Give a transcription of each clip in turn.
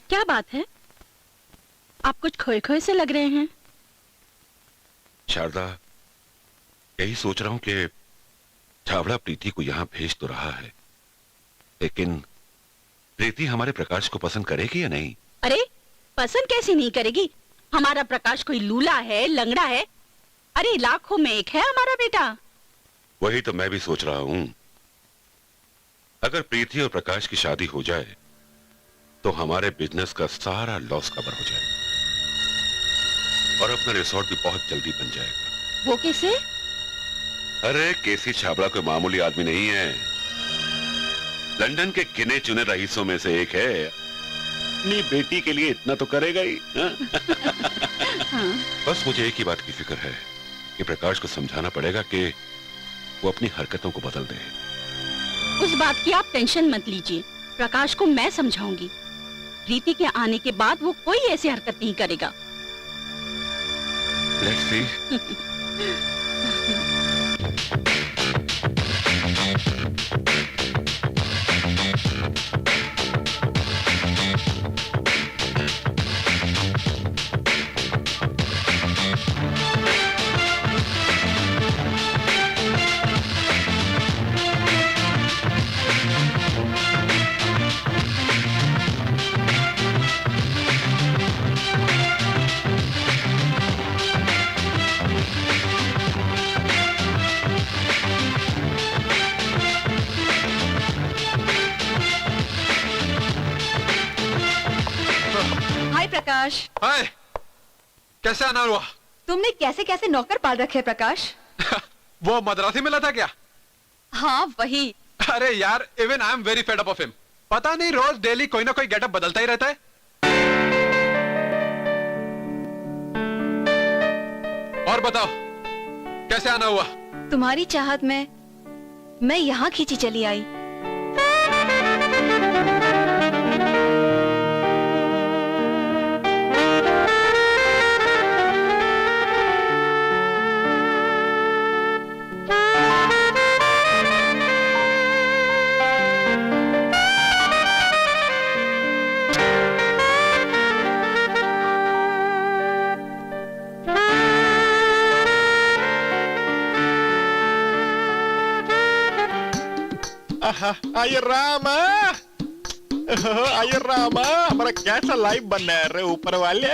क्या बात है? आप कुछ खोए खोए से लग रहे हैं। शारदा, यही सोच रहा हूं कि छाबड़ा प्रीति को यहां भेज तो रहा है, लेकिन प्रीति हमारे प्रकाश को पसंद करेगी या नहीं? अरे पसंद कैसी नहीं करेगी? हमारा प्रकाश कोई लूला है, लंगड़ा है? अरे लाखों में एक है हमारा बेटा। वही तो मैं भी सोच रहा हूं। अगर प्रीति और प्रकाश की शादी हो जाए तो हमारे बिजनेस का सारा लॉस कवर हो जाएगा और अपना रिसोर्ट भी बहुत जल्दी बन जाएगा। वो कैसे? अरे केसी छाबड़ा कोई मामूली आदमी नहीं है, लंदन के गिने चुने रईसों में से एक है। अपनी बेटी के लिए इतना तो करेगा ही। हाँ। बस मुझे एक ही बात की फिक्र है कि प्रकाश को समझाना पड़ेगा कि वो अपनी हरकतों को बदल दे। उस बात की आप टेंशन मत लीजिए, प्रकाश को मैं समझाऊंगी। प्रीति के आने के बाद वो कोई ऐसी हरकत नहीं करेगा। Let's see. प्रकाश। हाय, कैसे आना हुआ? तुमने कैसे कैसे नौकर पाल रखे प्रकाश? वो मद्रासी मिला था क्या? हाँ वही। अरे यार, even I am very fed up of him. पता नहीं रोज डेली कोई ना कोई गेटअप बदलता ही रहता है। और बताओ कैसे आना हुआ? तुम्हारी चाहत में मैं यहाँ खींची चली आई। आइए रामा, आइए रामा, हमारा कैसा लाइफ बनना है रे ऊपर वाले।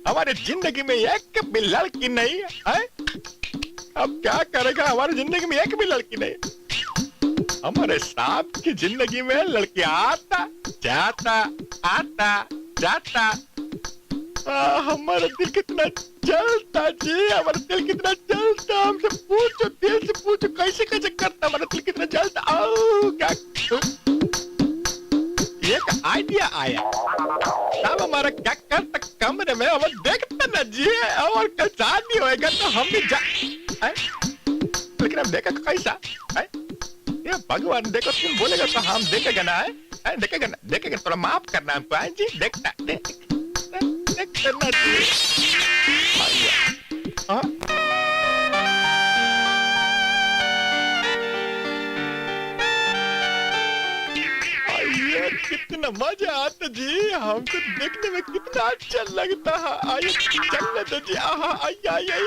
हमारे जिंदगी में एक भी लड़की नहीं है। अब क्या करेगा, हमारी जिंदगी में एक भी लड़की नहीं। हमारे सांप की जिंदगी में लड़की आता जाता आता जाता। हमारा दिल कितना जलता जी, हमारा दिल कितना जलता, हमसे पूछो, दिल से पूछो कैसे कैसे करता हमारा दिल कितना जलता। क्या एक आइडिया आया, तब हमारा क्या करता कमरे में हम देखते ना जी, और कल शादी होएगा तो हम भी जा, लेकिन हम देखा कैसा है? ये भगवान देखो, तुम बोलेगा तो हम देखेगा ना, है देखेगा ना, देखेगा, थोड़ा माफ करना हमको, है जी, देखता देख करना चाहिए। कितना मजा आता जी, हमको देखने में कितना अच्छा लगता है। आइए चलने दो जी, आहा आइए आइए।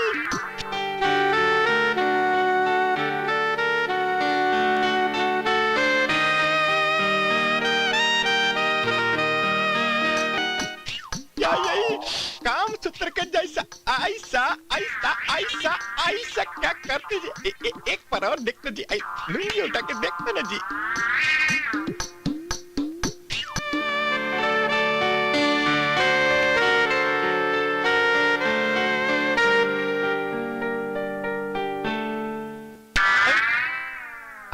काम सूत्र के जैसा ऐसा ऐसा ऐसा ऐसा क्या करते जी, एक पर और देखते जी, वीडियो उठा के देखते ना जी।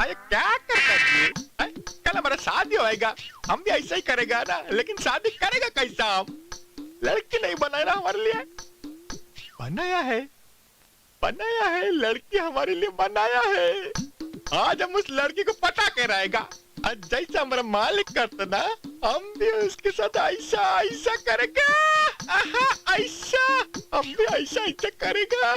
अरे क्या करता जी, कल हमारा शादी होएगा, हम भी ऐसा ही करेगा ना, लेकिन शादी करेगा कैसा? हम लड़की नहीं बनाया ना हमारे लिए, बनाया है, बनाया है, लड़की हमारे लिए बनाया है। आज हम उस लड़की को पटा के रहेगा, आज जैसा हमारा मालिक करता ना, हम भी उसके साथ ऐसा ऐसा करेगा, ऐसा हम भी ऐसा ऐसा करेगा।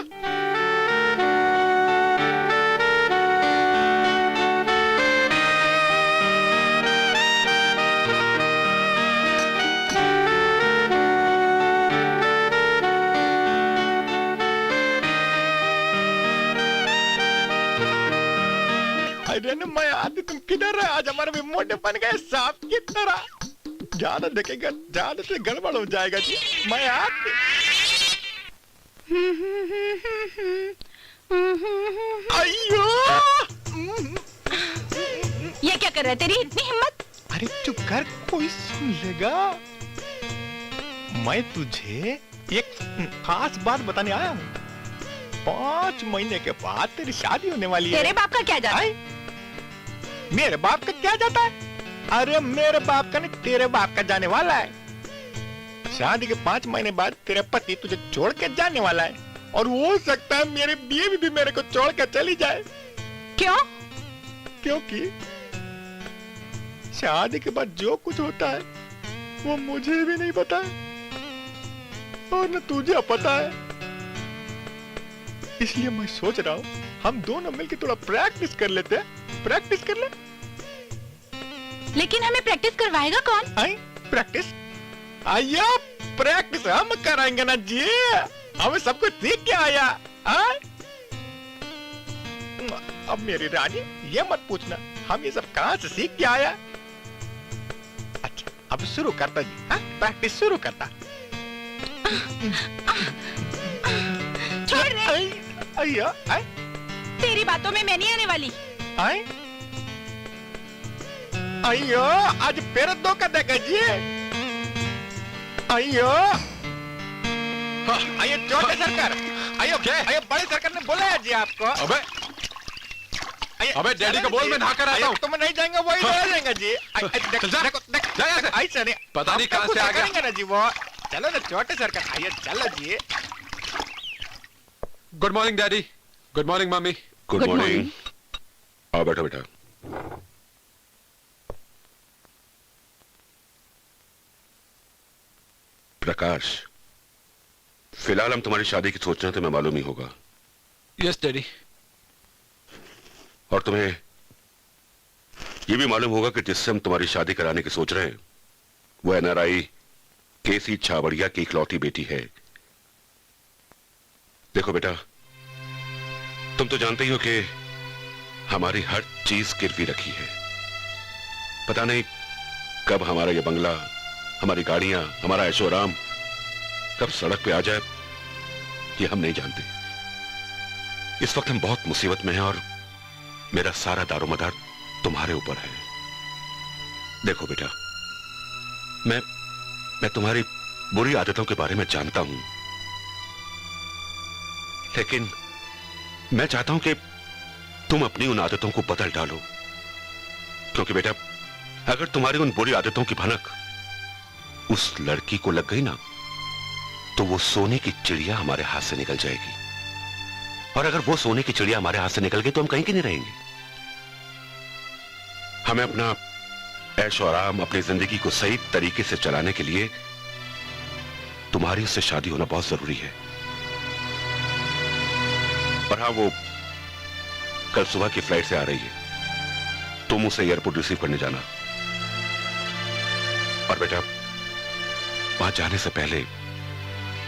अरे न मैं आती, तुम किधर है? आज हमारे भी मोटे बन गए सांप की तरह, ज्यादा देखेगा ज्यादा से गड़बड़ हो जाएगा जी। मैं आती। अयो ये क्या कर रहा है, तेरी इतनी हिम्मत? अरे चुप कर, कोई सुन लेगा। मैं तुझे एक खास बात बताने आया हूँ। 5 महीने के बाद तेरी शादी होने वाली है। तेरे बाप का क्या जाता है? मेरे बाप का क्या जाता है? अरे मेरे बाप का नहीं, तेरे बाप का जाने वाला है। शादी के 5 महीने बाद तेरा पति तुझे छोड़ के जाने वाला है, और हो सकता है मेरे बीवी भी मेरे को छोड़ के चली जाए। क्यों? क्योंकि शादी के बाद जो कुछ होता है वो मुझे भी नहीं पता है, और न तुझे पता है। इसलिए मैं सोच रहा हूँ हम दोनों मिलकर थोड़ा प्रैक्टिस कर लेते हैं। प्रैक्टिस कर ले। लेकिन हमें प्रैक्टिस करवाएगा कौन? आई प्रैक्टिस? आया प्रैक्टिस हम कराएंगे ना जी, हमें सब कुछ सीख के आया। अब मेरी रानी ये मत पूछना हम ये सब कहाँ से सीख के आया। अच्छा अब शुरू करता जी, प्रैक्टिस शुरू करता। छोड़ रे। अय्या तेरी बातों में मैं नहीं आने वाली। आए? अय्यो आज फिर धोखा देगा जी। अय्यो आइए छोटे सरकार, आइए आइए बड़े सरकार ने बोला है जी आपको। अबे डैडी को बोल मैं नहा कर आता हूँ। तो मैं नहीं जाएंगा, वही रह जाएगा जी। ऐसा नहीं, पता नहीं कहाँ से आ गया ना जी वो। चलो ना छोटे सरकार, आइए चलो जी। Good morning daddy. Good morning mummy. Good morning. आओ बैठो बेटा। प्रकाश, फिलहाल हम तुम्हारी शादी की सोच रहे हैं, तुम्हें मालूम ही होगा। Yes daddy. और तुम्हें यह भी मालूम होगा कि जिससे हम तुम्हारी शादी कराने की सोच रहे हैं वो एनआरआई केसी छाबड़िया की इकलौती बेटी है। देखो बेटा, तुम तो जानते ही हो कि हमारी हर चीज गिरवी रखी है। पता नहीं कब हमारा ये बंगला, हमारी गाड़ियां, हमारा ऐशोआराम कब सड़क पे आ जाए, ये हम नहीं जानते। इस वक्त हम बहुत मुसीबत में हैं और मेरा सारा दारोमदार तुम्हारे ऊपर है। देखो बेटा, मैं तुम्हारी बुरी आदतों के बारे में जानता हूं, लेकिन मैं चाहता हूं कि तुम अपनी उन आदतों को बदल डालो, क्योंकि बेटा अगर तुम्हारी उन बुरी आदतों की भनक उस लड़की को लग गई ना, तो वो सोने की चिड़िया हमारे हाथ से निकल जाएगी। और अगर वो सोने की चिड़िया हमारे हाथ से निकल गई तो हम कहीं की नहीं रहेंगे। हमें अपना ऐश और आराम, अपनी जिंदगी को सही तरीके से चलाने के लिए तुम्हारी उससे शादी होना बहुत जरूरी है। और हाँ, वो कल सुबह की फ्लाइट से आ रही है, तुम उसे एयरपोर्ट रिसीव करने जाना। और बेटा वहां जाने से पहले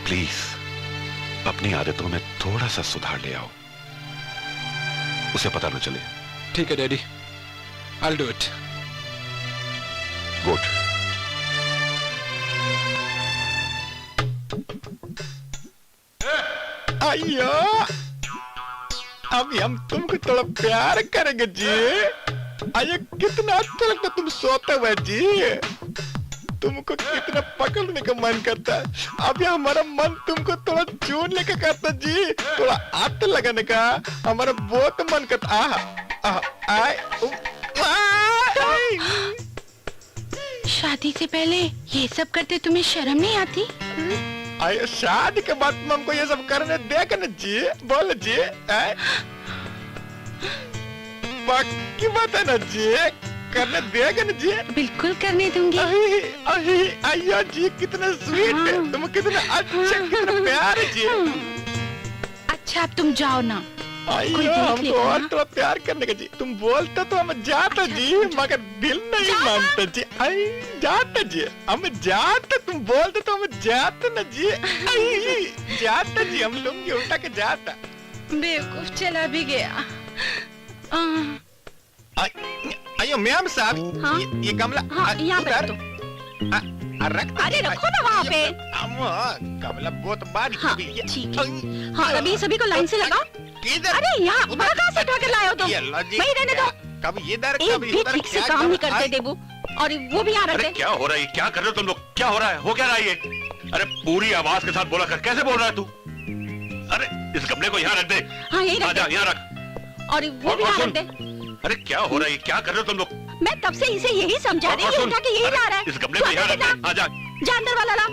प्लीज अपनी आदतों में थोड़ा सा सुधार ले आओ, उसे पता न चले। ठीक है daddy, I'll do it. Good. अयो, अभी हम तुमको थोड़ा प्यार करेंगे जी। अयो कितना अच्छा लगता तुम सोते हुए जी, तुमको कितना पकड़ने का मन करता है। अभी हमारा मन तुमको थोड़ा छूने का करता जी, थोड़ा हाथ लगाने का हमारा बहुत मन करता। शादी से पहले ये सब करते तुम्हें शर्म नहीं आती? आयो शादी के बाद तुम हमको ये सब करने देगा ना जी, बोल जी। पक्की बात है ना जी, करने देगा ना जी? बिल्कुल करने दूंगी। अयो जी कितना स्वीट है तुम, कितना अच्छा, कितना प्यार है जी। अच्छा अब तुम जाओ ना, कोई अयो देख हमको लेगा और ना। थोड़ा प्यार करने का जी। तुम बोलते तो हम जाते जी, मगर दिल नहीं मानता जी। आई जाते जी, हम जाते, तुम बोलते तो हम जाते ना जी। आई जाते जी, हम लुंगी उल्टा के जाता। बेवकूफ चला भी गया। अयो मैम साहब, हाँ? ये गमला हाँ, यहाँ पे उधर। रख दो। रख दो। अरे रखो ना वहाँ पे। गमला बहुत बारीक हाँ, हो गई है। ठीक है। हाँ, अभी सभी को लाइन से लगाओ। इधर। अरे यहाँ वहाँ कहाँ से उठा कर लाए हो तुम? ये लो जी, वहीं रहने दो। कभी इधर एक कभी भी उधर। ठीक से काम नहीं करते देबू, और वो भी यहाँ रख अरे दे। क्या हो रहा है, क्या कर रहे हो तुम लोग? क्या हो रहा है, हो क्या रहा है ये? अरे पूरी आवाज के साथ बोला कर, कैसे बोल रहा है तू? अरे इस गमले को यहाँ रख दे। हाँ यही रख आजा दे, यहाँ रख। और वो भी यहाँ रख दे। अरे क्या हो रहा है, क्या कर रहे हो तुम लोग? मैं तब से इसे यही समझा रही हूँ, उठा के यही ला रहा है। इस गमले को यहाँ रख दे, आजा। जा अंदर वाला ला।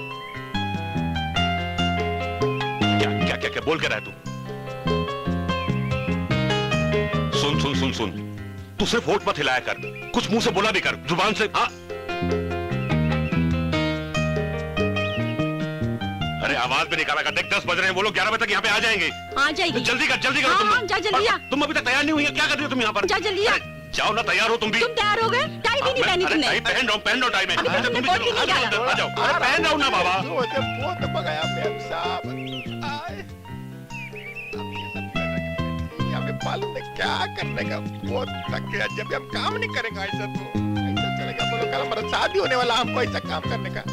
क्या क्या क्या क्या बोल के रहा है तू? सुन सुन सुन सुन, तू सिर्फ होठ मत हिलाया कर, कुछ मुंह से बोला भी कर, जुबान से। हाँ अरे आवाज भी निकाला कर। देख 10 बज रहे हैं, वो लोग 11 बजे तक यहाँ पे आ जाएंगे। आ जाएगी। जल्दी कर, जल्दी करो हाँ, तुम हाँ, लोग। जा जल्दी जा। तुम अभी तक तैयार नहीं हुई है, क्या कर रही हो तुम यहाँ पर? जा जल्दी जा। अरे, जाओ ना, तैयार हो तुम भी। तुम तैयार हो गए? टाई भी नहीं पहनी अरे तुमने। टाई पहन रहा हूँ टाई में। अभी तो तुमने बोल भी नहीं डाला। आ जाओ, अरे पहन रहा हूँ ना बाबा। बहुत बगाया मैम साहब। आए। अब ये सब करने का, हमें मालूम है क्या करने का, बहुत थक गया। जब भी हम काम नहीं करेंगे ऐसा तो ऐसा चलेगा। बोलो कल हमारा शादी होने वाला, हमको ऐसा काम करने का।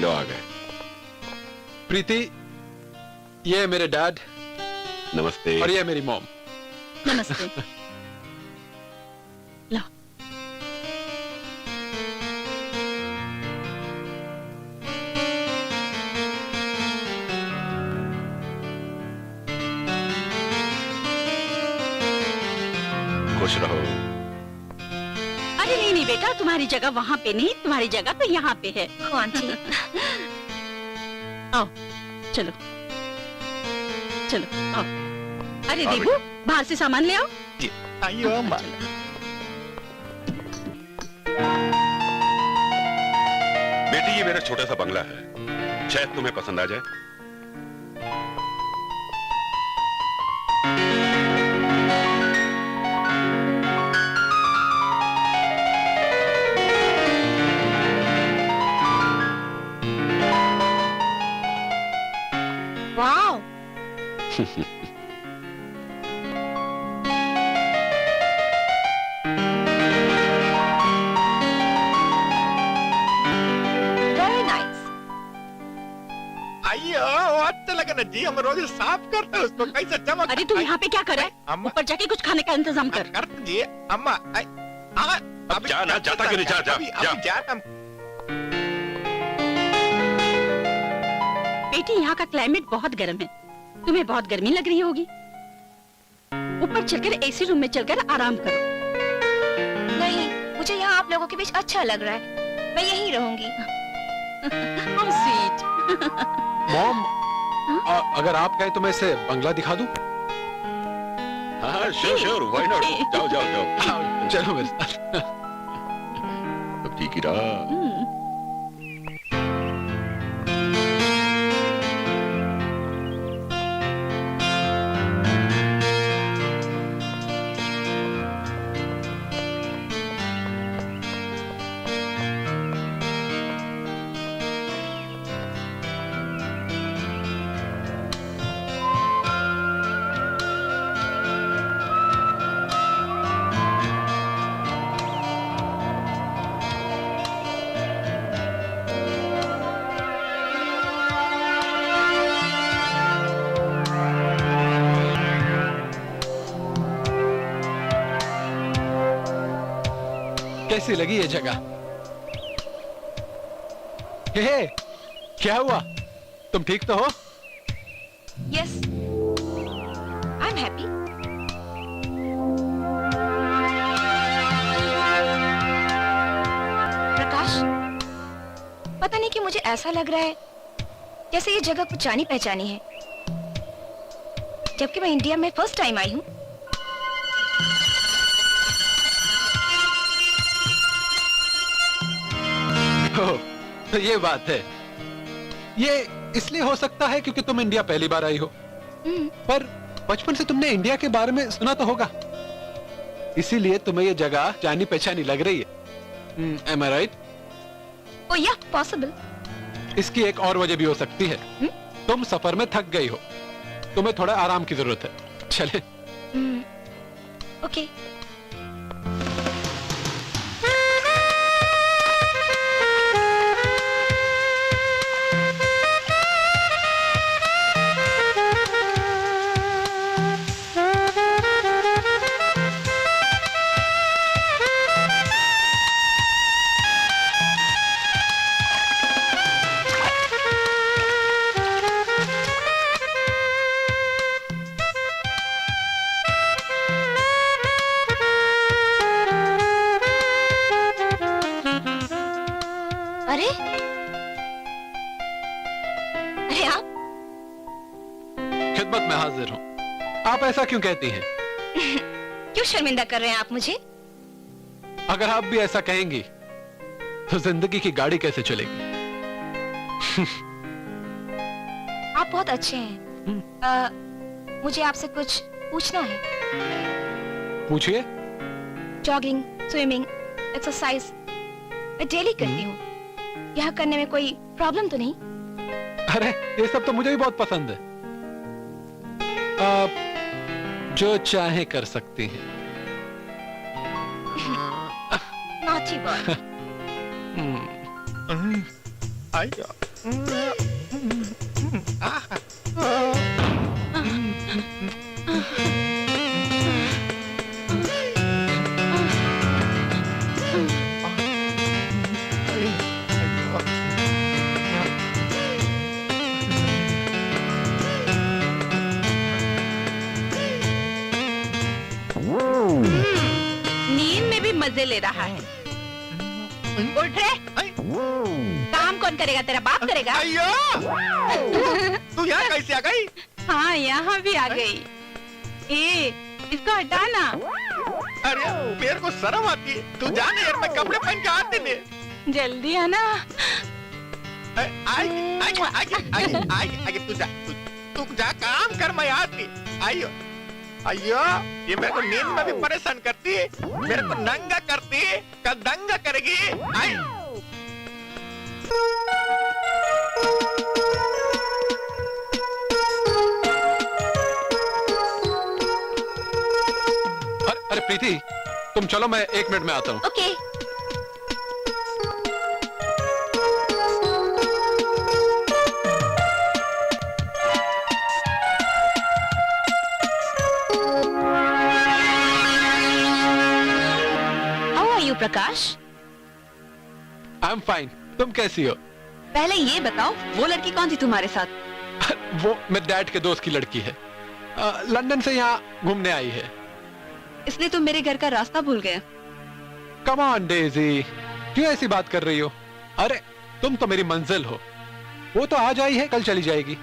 लो आ गए। प्रीति, ये है मेरे डैड नमस्ते। और ये है मेरी मॉम। नमस्ते। लो। खुश रहो। अरे नहीं नहीं बेटा, तुम्हारी जगह वहाँ पे नहीं, तुम्हारी जगह तो यहाँ पे है। कौन सी? आओ चलो चलो आओ। अरे आओ देबू, बाहर से सामान ले आओ। आइयो अम्मा। बेटी ये मेरा छोटा सा बंगला है, शायद तुम्हें पसंद आ जाए। वाओ। अयो अच्छा लगा ना जी, हम रोज साफ करते हैं उसको, कैसे चमक। अरे तू यहाँ पे क्या कर रहा है? अम्मा। ऊपर जाके कुछ खाने का इंतजाम कर। करते जी अम्मा। अब जा ना, जाता क्यों नहीं? जा जा जा। जाता। बेटी यहाँ का क्लाइमेट बहुत गर्म है, तुम्हें बहुत गर्मी लग रही होगी। ऊपर चलकर एसी रूम में चलकर आराम करो। नहीं, मुझे यहाँ आप लोगों के बीच अच्छा लग रहा है, मैं यहीं रहूंगी। How sweet। मॉम, अगर आप कहें तो मैं इसे बंगला दिखा दूं? हाँ श्योर श्योर, व्हाई नॉट। जाओ जाओ जाओ। चलो मेरे साथ। अब ठीक ही रहा। कैसी लगी ये जगह? हे, क्या हुआ? तुम ठीक तो हो? Yes, I am happy. Prakash, पता नहीं कि मुझे ऐसा लग रहा है जैसे ये जगह कुछ जानी पहचानी है, जबकि मैं इंडिया में फर्स्ट टाइम आई हूँ। ओह, तो ये बात है। ये इसलिए हो सकता है क्योंकि तुम इंडिया पहली बार आई हो, पर बचपन से तुमने इंडिया के बारे में सुना तो होगा, इसीलिए तुम्हें ये जगह जानी पहचानी लग रही है। Am I right? ओह या, पॉसिबल। इसकी एक और वजह भी हो सकती है। तुम सफर में थक गई हो, तुम्हें थोड़ा आराम की जरूरत है। चले? ओके। अरे अरे आप खिदमत में हाजिर हूँ। आप ऐसा क्यों कहती हैं? क्यों शर्मिंदा कर रहे हैं आप मुझे? अगर आप भी ऐसा कहेंगी तो जिंदगी की गाड़ी कैसे चलेगी? आप बहुत अच्छे हैं। मुझे आपसे कुछ पूछना है। पूछिए। जॉगिंग, स्विमिंग, एक्सरसाइज मैं डेली करती हूँ। यह करने में कोई प्रॉब्लम तो नहीं? अरे ये सब तो मुझे भी बहुत पसंद है। आप जो चाहे कर सकती हैं। Naughty boy. नींद में भी मजे ले रहा है। उठ रे, काम कौन करेगा? तेरा बाप करेगा। अयो, तू यहाँ कैसे आ गई? हाँ, यहाँ भी आ गई। ए, इसको हटाना। अरे मेरे को शर्म आती है। तू जाने यार, मैं कपड़े पहन के आते ने। जल्दी है ना। तू जा काम कर, मैं आती। आइयो अयो, ये मेरे को नींद में भी परेशान करती है, मेरे को नंगा करती है, कल दंगा करेगी। आई अरे प्रीति, तुम चलो, मैं 1 मिनट में आता हूँ। Okay. Prakash, I am fine. तुम कैसी हो? पहले ये बताओ वो लड़की कौन थी तुम्हारे साथ? वो मेरे डैड के दोस्त की लड़की है। लंदन से यहाँ घूमने आई है। इसलिए तुम मेरे घर का रास्ता भूल गए? कम ऑन डेजी, क्यों ऐसी बात कर रही हो? अरे तुम तो मेरी मंजिल हो। वो तो आज आई है, कल चली जाएगी।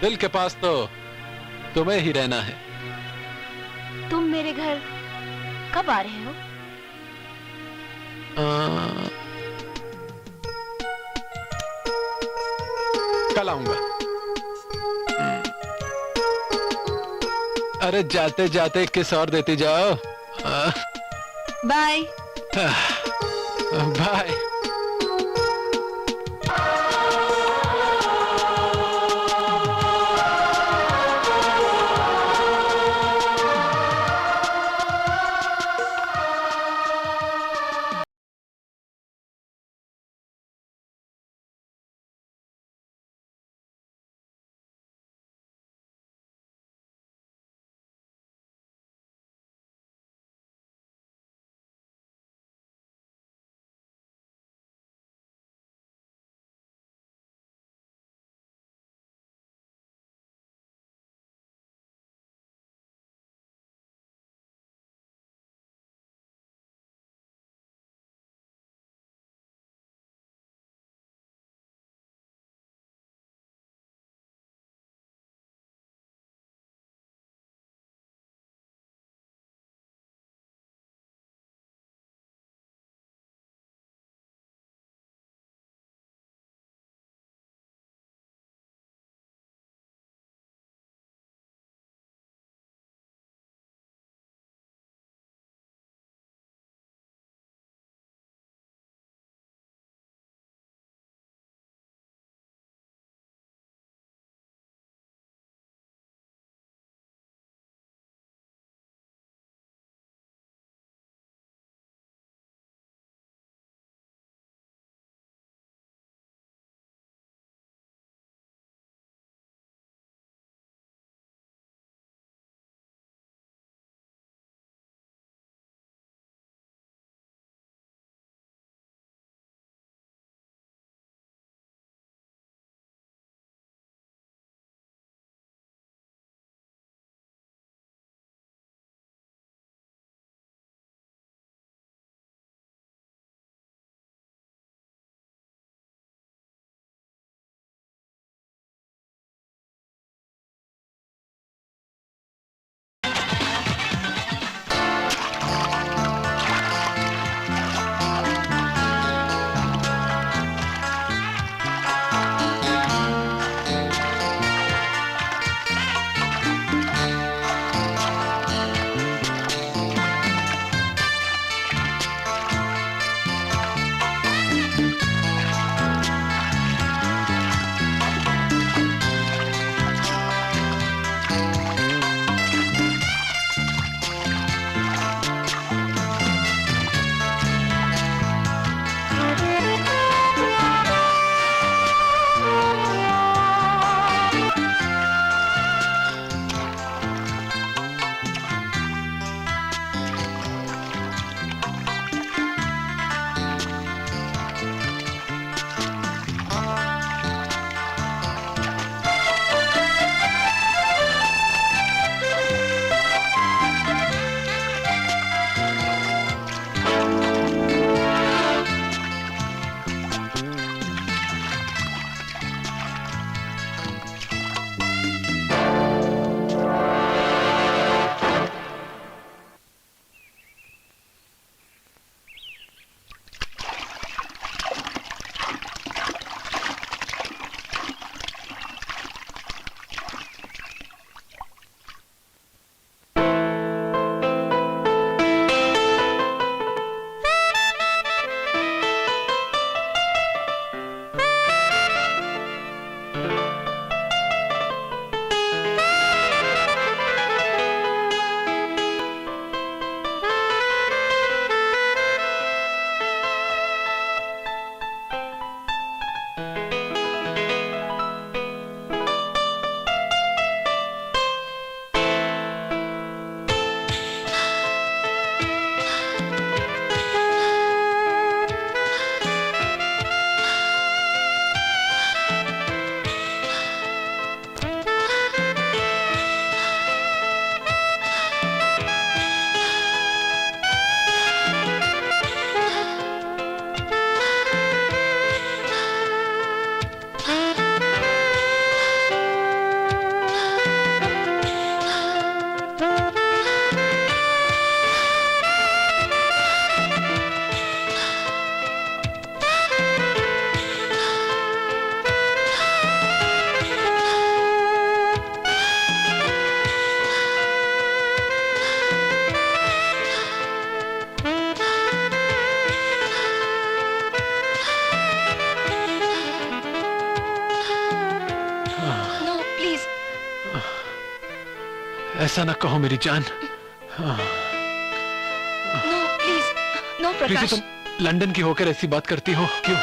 दिल के पास तो तुम्हें ही रहना है। तुम मेरे घर कब आ रहे हो? कल आऊंगा। अरे जाते जाते किस और देती जाओ। बाय। बाय। ऐसा ना कहो मेरी जान। नो प्लीज, नो प्रीति, प्रकाश। तुम लंदन की होकर ऐसी बात करती हो क्यों?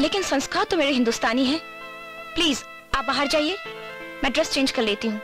लेकिन संस्कार तो मेरे हिंदुस्तानी है। प्लीज आप बाहर जाइए, मैं ड्रेस चेंज कर लेती हूँ।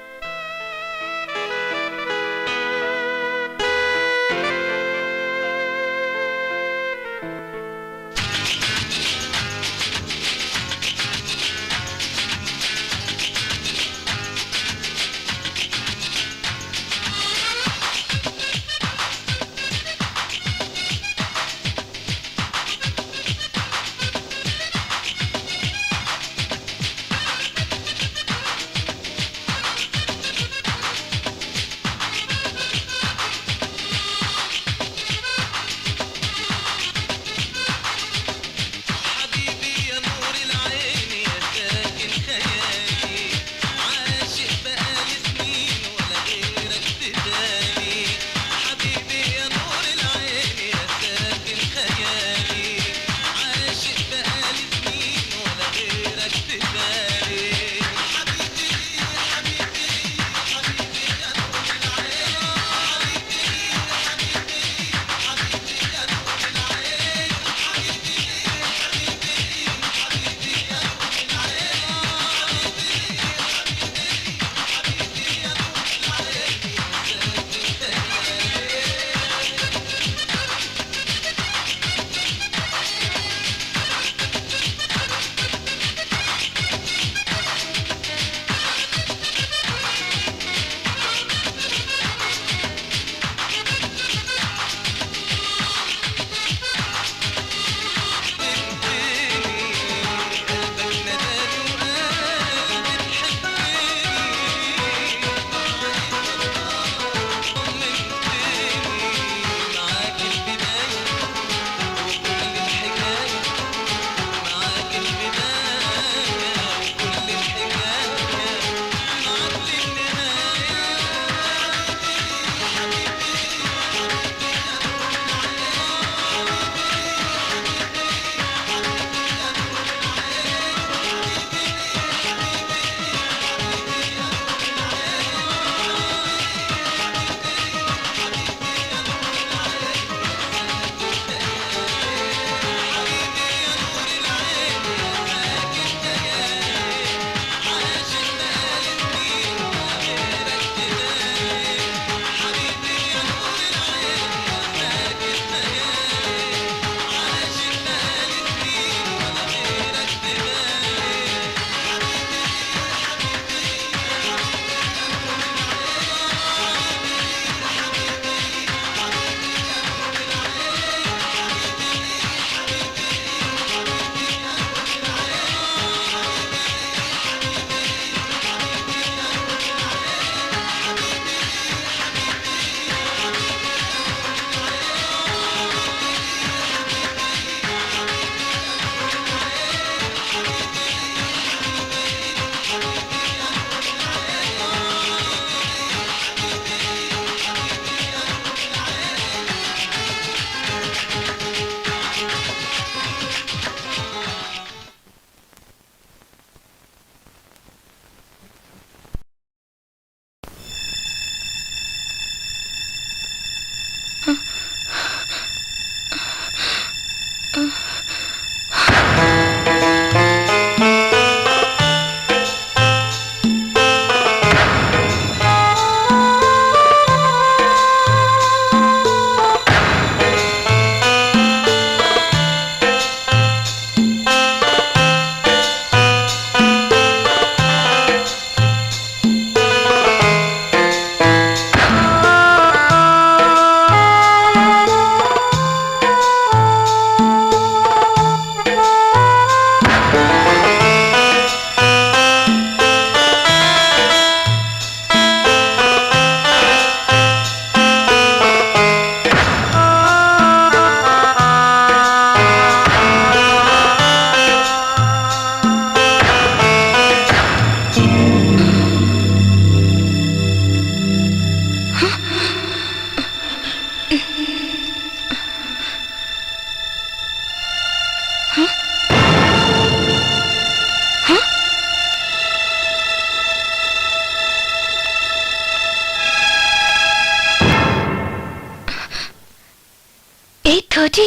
8:30?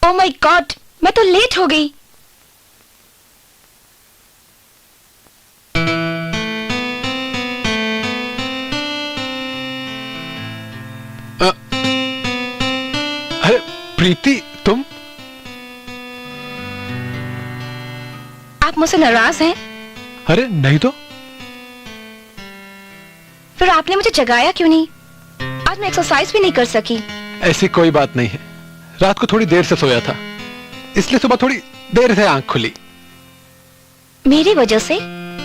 Oh my God, मैं तो लेट हो गई। अरे प्रीति, तुम? आप मुझसे नाराज हैं? अरे नहीं तो। फिर आपने मुझे जगाया क्यों नहीं? आज मैं एक्सरसाइज भी नहीं कर सकी। ऐसी कोई बात नहीं है, रात को थोड़ी देर से सोया था, इसलिए सुबह थोड़ी देर से आंख खुली। मेरी वजह से?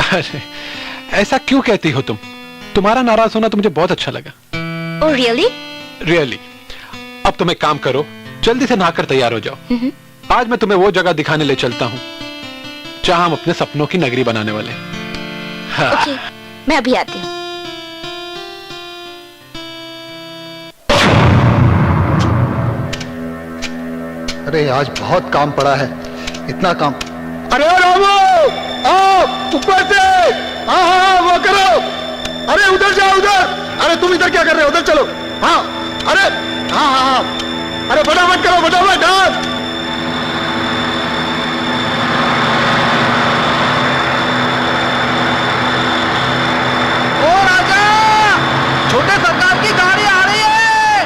अरे ऐसा क्यों कहती हो तुम? तुम्हारा नाराज होना तो मुझे बहुत अच्छा लगा। Oh really? रियली। अब तुम एक काम करो, जल्दी से नहाकर तैयार हो जाओ। आज मैं तुम्हें वो जगह दिखाने ले चलता हूँ जहां हम अपने सपनों की नगरी बनाने वाले हैं। हाँ। ओके, मैं अभी आती हूँ। अरे आज बहुत काम पड़ा है, इतना काम। अरे रामू, आओ ऊपर से। हाँ हाँ हाँ, वो करो। अरे उधर जाओ, उधर। अरे तुम इधर क्या कर रहे हो? उधर चलो। हाँ, अरे हाँ हाँ हाँ, अरे फटाफट करो, फटाफट। हाँ, ओ राजा, छोटे सरकार की गाड़ी आ रही है।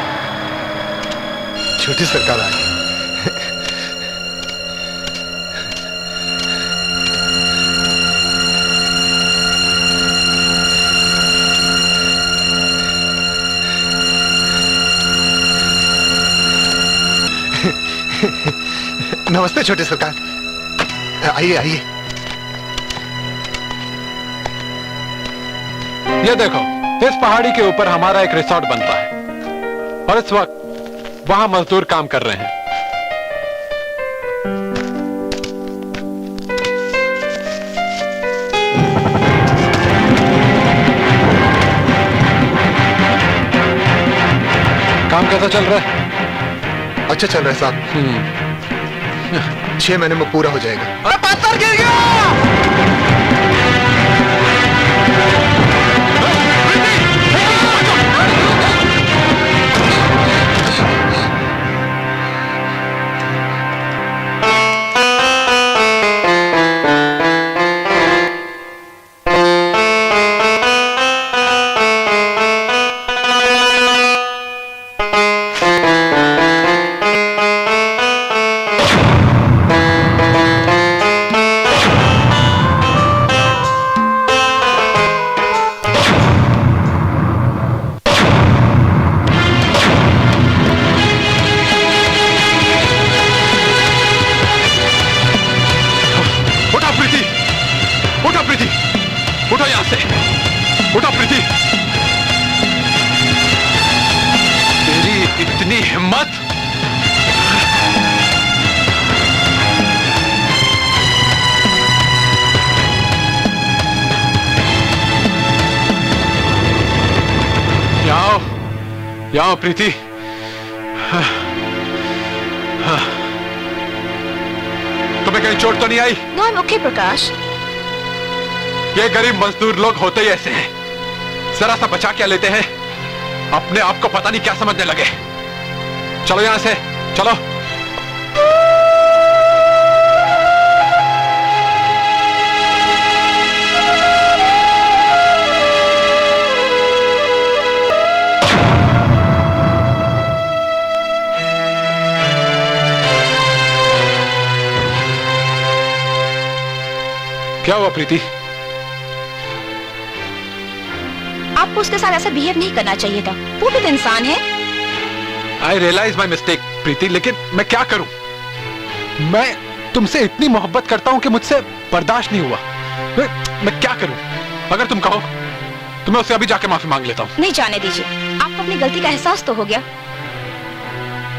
छोटी सरकार आ गई। नमस्ते छोटे सरकार, आइए आइए। ये देखो, इस पहाड़ी के ऊपर हमारा एक रिसोर्ट बनता है और इस वक्त वहां मजदूर काम कर रहे हैं। काम कैसा चल रहा है? अच्छा चल रहा है साहब, 6 महीने में पूरा हो जाएगा। अरे पत्थर गिर गया! उठो यहां से, उठो प्रीति। तेरी इतनी हिम्मत! यहाँ प्रीति। तुम्हें कहीं चोट तो नहीं आई? नो, आई एम ओके प्रकाश। ये गरीब मजदूर लोग होते ही ऐसे हैं, जरा सा बचा क्या लेते हैं, अपने आप को पता नहीं क्या समझने लगे। चलो यहां से, चलो। क्या हुआ प्रीति? आपको उसके साथ ऐसा बिहेव नहीं करना चाहिए था, वो भी तो इंसान है। आई रियलाइज माई मिस्टेक प्रीति, लेकिन मैं क्या करूं? मैं तुमसे इतनी मोहब्बत करता हूं कि मुझसे बर्दाश्त नहीं हुआ। मैं क्या करूं? अगर तुम कहो तो मैं उससे अभी जाके माफी मांग लेता हूं। नहीं जाने दीजिए, आपको अपनी गलती का एहसास तो हो गया,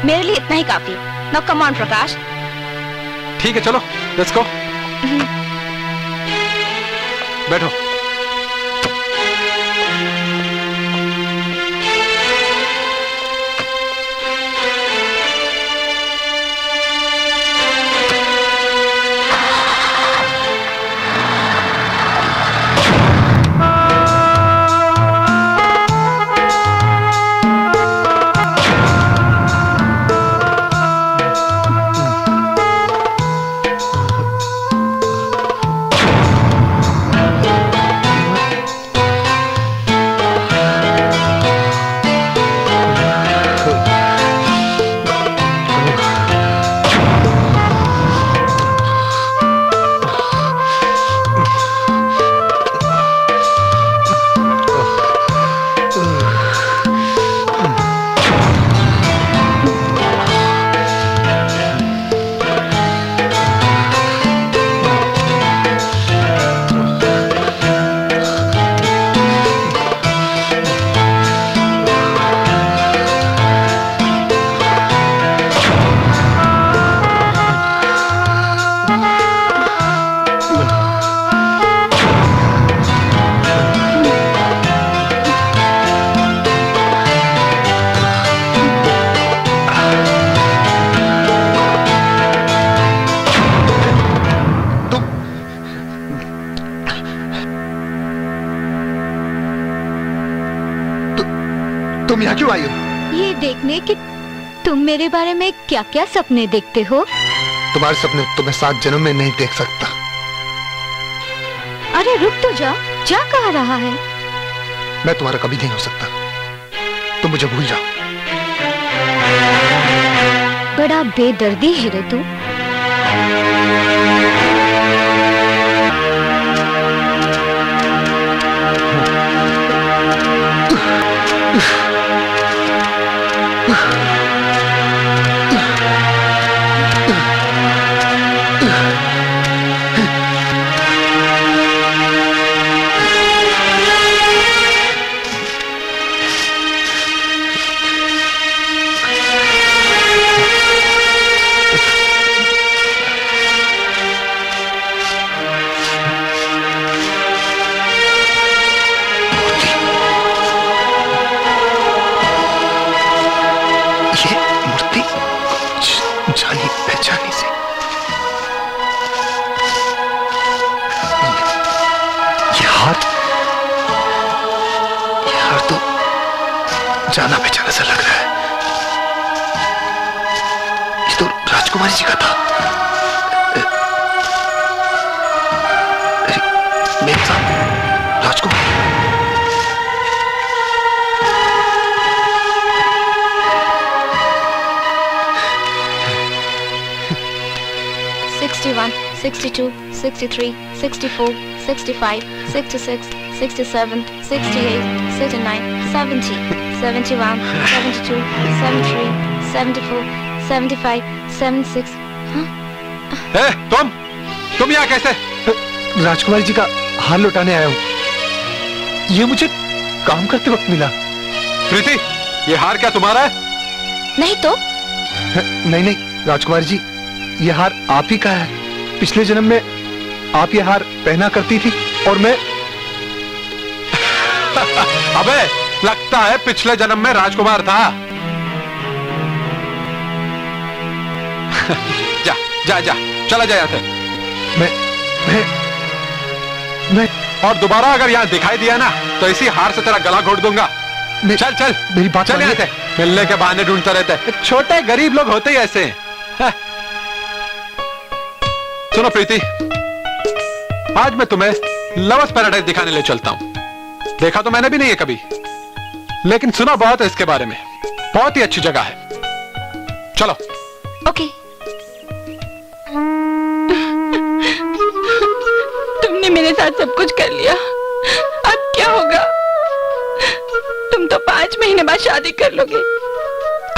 मेरे लिए इतना ही काफी। नाउ कम ऑन प्रकाश। ठीक है, चलो लेट्स गो। बैठो। तुम यहाँ क्यों आई हो? ये देखने कि तुम मेरे बारे में क्या क्या सपने देखते हो। तुम्हारे सपने तुम्हें 7 जन्म में नहीं देख सकता। अरे रुक तो जाओ, क्या कह रहा है? मैं तुम्हारा कभी नहीं हो सकता, तुम मुझे भूल जाओ। बड़ा बेदर्दी है रे तू। जानी पहचानी से ये हार तो जाना पहचाना सा लग रहा है। ये तो राजकुमारी जी का था। मेरे साथ राजकुमार। 61, 62, 63, 64, 65, 66, 67, 68, 69, 70, 71, 72, 73, 74, 75, 76. तुम यहाँ कैसे? राजकुमारी जी का हार लौटाने आया हूँ। ये मुझे काम करते वक्त मिला। प्रीति, ये हार क्या तुम्हारा है? नहीं तो? नहीं नहीं राजकुमारी जी, ये हार आप ही का है। पिछले जन्म में आप ये हार पहना करती थी और मैं अबे लगता है पिछले जन्म में राजकुमार था। जा जा जा, चला जा यहाँ से। मैं और दोबारा अगर यहाँ दिखाई दिया ना तो इसी हार से तेरा गला घोट दूंगा। चल चल, मेरी बात चल यहाँ से। मिलने के बहाने ढूंढते रहते हैं। छोटे गरीब लोग होते ही ऐसे हैं। सुनो प्रीति, आज मैं तुम्हें लवर्स पैराडाइज दिखाने ले चलता हूं। देखा तो मैंने भी नहीं है कभी, लेकिन सुना बहुत है इसके बारे में। बहुत ही अच्छी जगह है, चलो। ओके। तुमने मेरे साथ सब कुछ कर लिया, अब क्या होगा? तुम तो 5 महीने बाद शादी कर लोगे।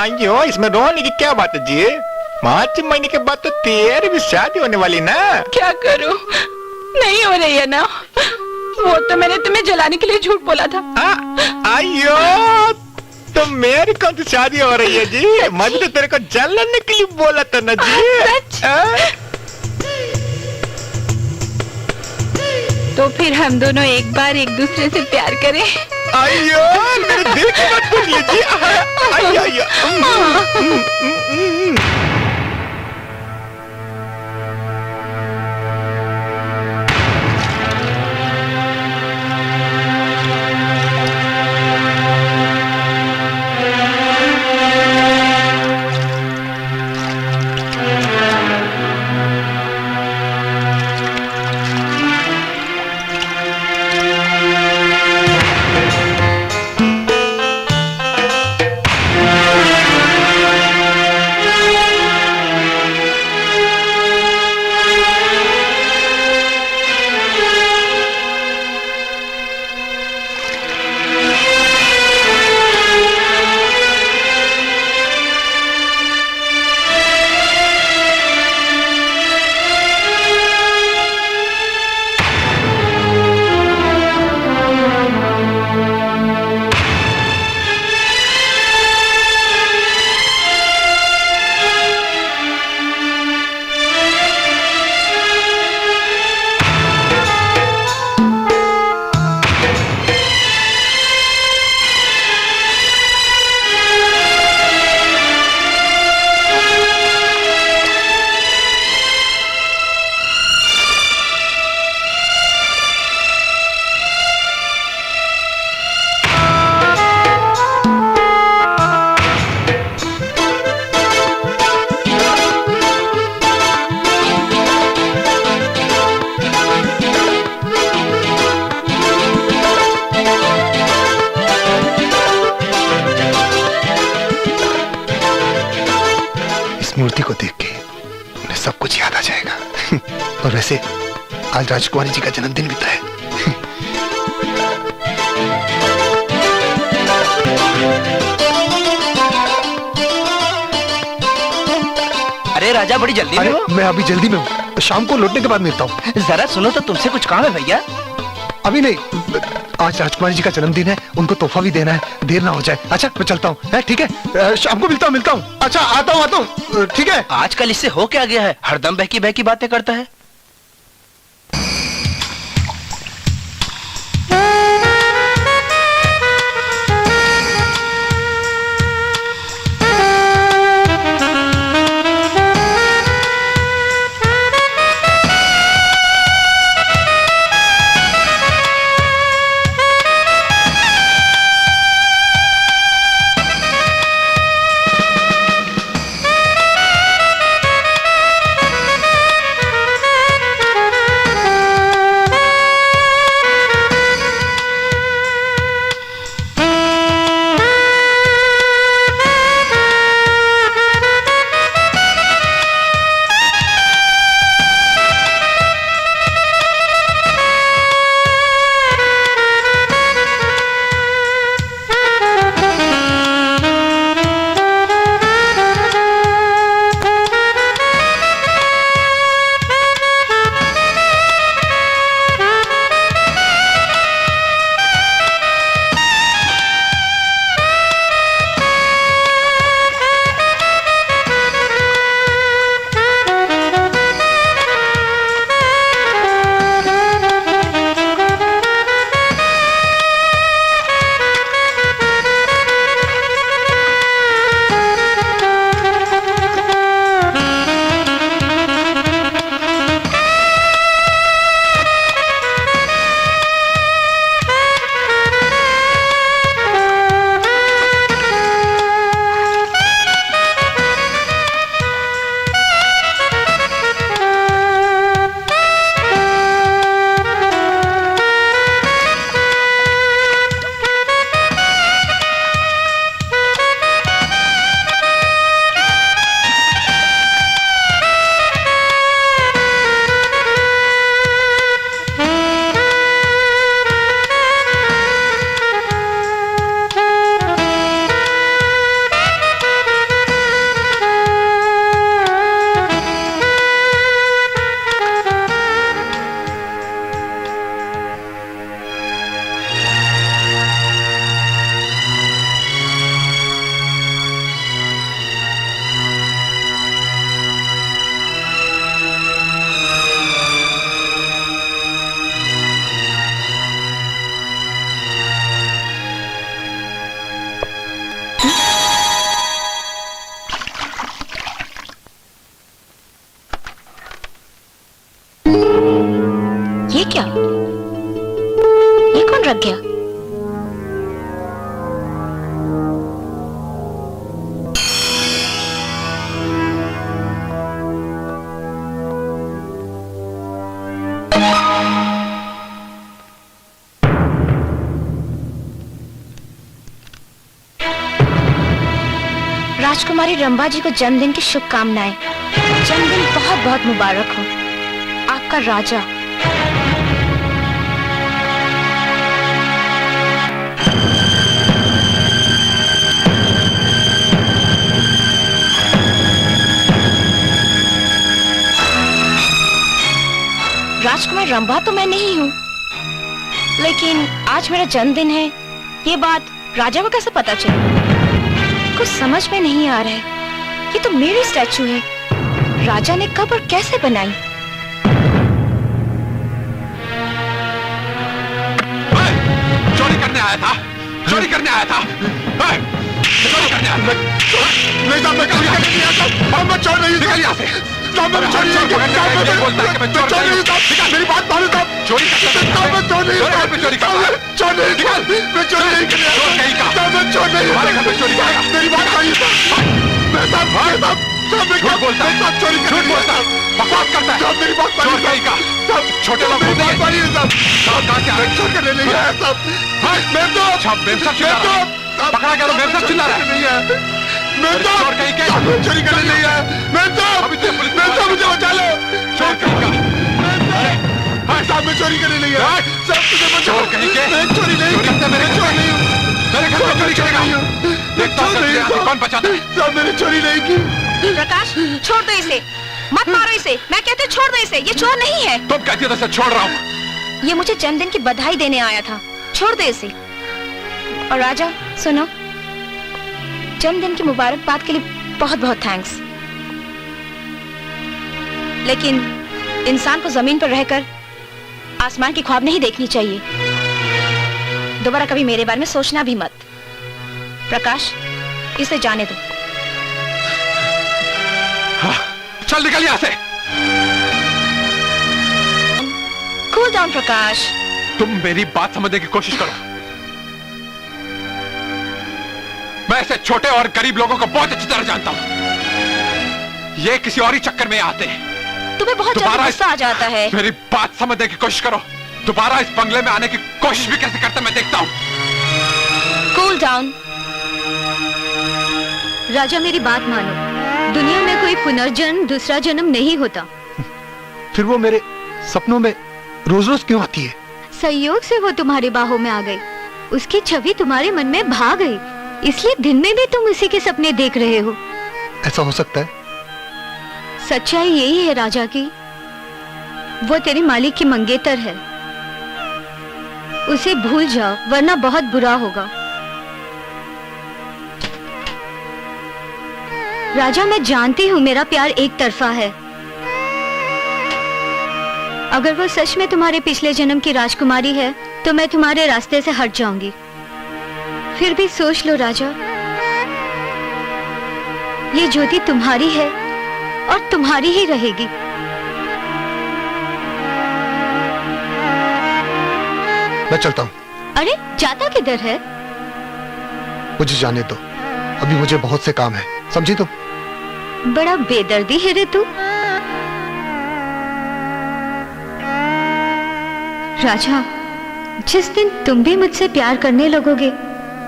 अयो, इसमें रोने की क्या बात है जी? 5 महीने के बाद तो तेरी भी शादी होने वाली ना। क्या करूं? नहीं हो रही है ना। वो तो मैंने तुम्हें जलाने के लिए झूठ बोला था। अयो, तो मेरी कौन सी शादी हो रही है जी? मैं भी तो तेरे को जलाने के लिए बोला था ना जी। तो फिर हम दोनों एक बार एक दूसरे से प्यार करें। अयो, मेरे दिल की बात पूछ लीजिए। अयो इस मूर्ति को देख के उन्हें सब कुछ याद आ जाएगा। और वैसे आज राजकुमारी जी का जन्मदिन भी तो है। अरे राजा, बड़ी जल्दी में हो? मैं अभी जल्दी में हूँ, शाम को लौटने के बाद मिलता हूँ। जरा सुनो तो, तुमसे कुछ काम है भैया? अभी नहीं, आज राजकुमारी जी का जन्मदिन है, उनको तोहफा भी देना है, देर ना हो जाए। अच्छा मैं चलता हूँ, ठीक है? शाम को मिलता हूँ। अच्छा आता हूँ, ठीक है? आजकल इससे हो क्या गया है, हरदम बहकी बहकी बातें करता है। ये क्या? ये कौन रख गया? राजकुमारी रंभा जी को जन्मदिन की शुभकामनाएं। जन्मदिन बहुत बहुत मुबारक हो। आपका राजा। राजकुमार रंभा तो मैं नहीं हूँ, लेकिन आज मेरा जन्मदिन है, ये बात राजा को कैसे पता चली? कुछ समझ में नहीं आ रहा है। ये तो मेरी स्टैचू है, राजा ने कब और कैसे बनाई? चोरी करने आया था, चोरी करने आया था, चोरी करने आया था। नहीं साहब, मैं चोरी करने नहीं आया था। मैं चोर नहीं, निकल यहाँ से। साहब मैं चोरी नहीं करता। मेरी बात मानो साहब। चोरी करता मैं चोर नहीं, चोरी करता चोर नहीं, मैं चोरी नहीं करने आया था। साहब मैं चोर नहीं, हमारे घर में चोरी करेगा। मेरी बात मानिए साहब। मैं साहब मैं क्या बोलता है? साहब चोरी झूठ बोलता है, बकवास करता है। साहब मेरी बात मानिए साहब। छोटे लोग होते हैं। साहब कहाँ से आए? चोर करने नहीं आया साहब। मैं तो पकड़ा गया तो मेरे साथ चिल्ला रहा है। चोर कहीं के चोरी करने नहीं आया। अभी तो पुलिस मुझे बचा लो। चोर कहीं का हाँ साहब, मैं चोरी करने नहीं आया। साहब मुझे बचाओ। चोर कहीं के मैं चोरी नहीं करता। मेरे चोर नहीं हूँ। मेरे घर में चोरी करेगा। देखता हूँ कौन बचाता है। साहब मैंने चोरी नहीं की। प्रकाश छोड़ दो इसे, मत मारो इसे। मैं कहती हूँ छोड़ दो इसे, ये चोर नहीं है। तुम कहती हो तो छोड़ रहा हूँ। ये मुझे जन्मदिन की बधाई देने आया था, छोड़ दो इसे। और राजा सुनो, जन्मदिन की मुबारकबाद के लिए बहुत बहुत थैंक्स, लेकिन इंसान को जमीन पर रहकर आसमान की ख्वाब नहीं देखनी चाहिए। दोबारा कभी मेरे बारे में सोचना भी मत। प्रकाश इसे जाने दो। हाँ, चल निकल यहाँ से। कूल डाउन प्रकाश। तुम मेरी बात समझने की कोशिश करो। मैं ऐसे छोटे और गरीब लोगों को बहुत अच्छी तरह जानता हूं। ये किसी और ही चक्कर में आते हैं। तुम्हें बहुत जल्दी गुस्सा आ जाता है। मेरी बात समझने की कोशिश करो। दोबारा इस बंगले में आने की कोशिश भी कैसे करता मैं देखता हूं। Cool down. राजा मेरी बात मानो, दुनिया में कोई पुनर्जन्म, दूसरा जन्म नहीं होता। फिर वो मेरे सपनों में रोज रोज क्यों आती है? संयोग से वो तुम्हारी बाहों में आ गई, उसकी छवि तुम्हारे मन में भा गई, इसलिए दिन में भी तुम उसी के सपने देख रहे हो। ऐसा हो सकता है? सच्चाई यही है राजा की, वो तेरे मालिक की मंगेतर है। उसे भूल जाओ वरना बहुत बुरा होगा। राजा मैं जानती हूँ मेरा प्यार एक तरफा है। अगर वो सच में तुम्हारे पिछले जन्म की राजकुमारी है तो मैं तुम्हारे रास्ते से हट जाऊंगी। फिर भी सोच लो राजा, ये ज्योति तुम्हारी है और तुम्हारी ही रहेगी। मैं चलता हूँ। अरे जाता किधर है? मुझे जाने दो, अभी मुझे बहुत से काम है, समझी तुम? बड़ा बेदर्दी है रे तू। राजा, जिस दिन तुम भी मुझसे प्यार करने लगोगे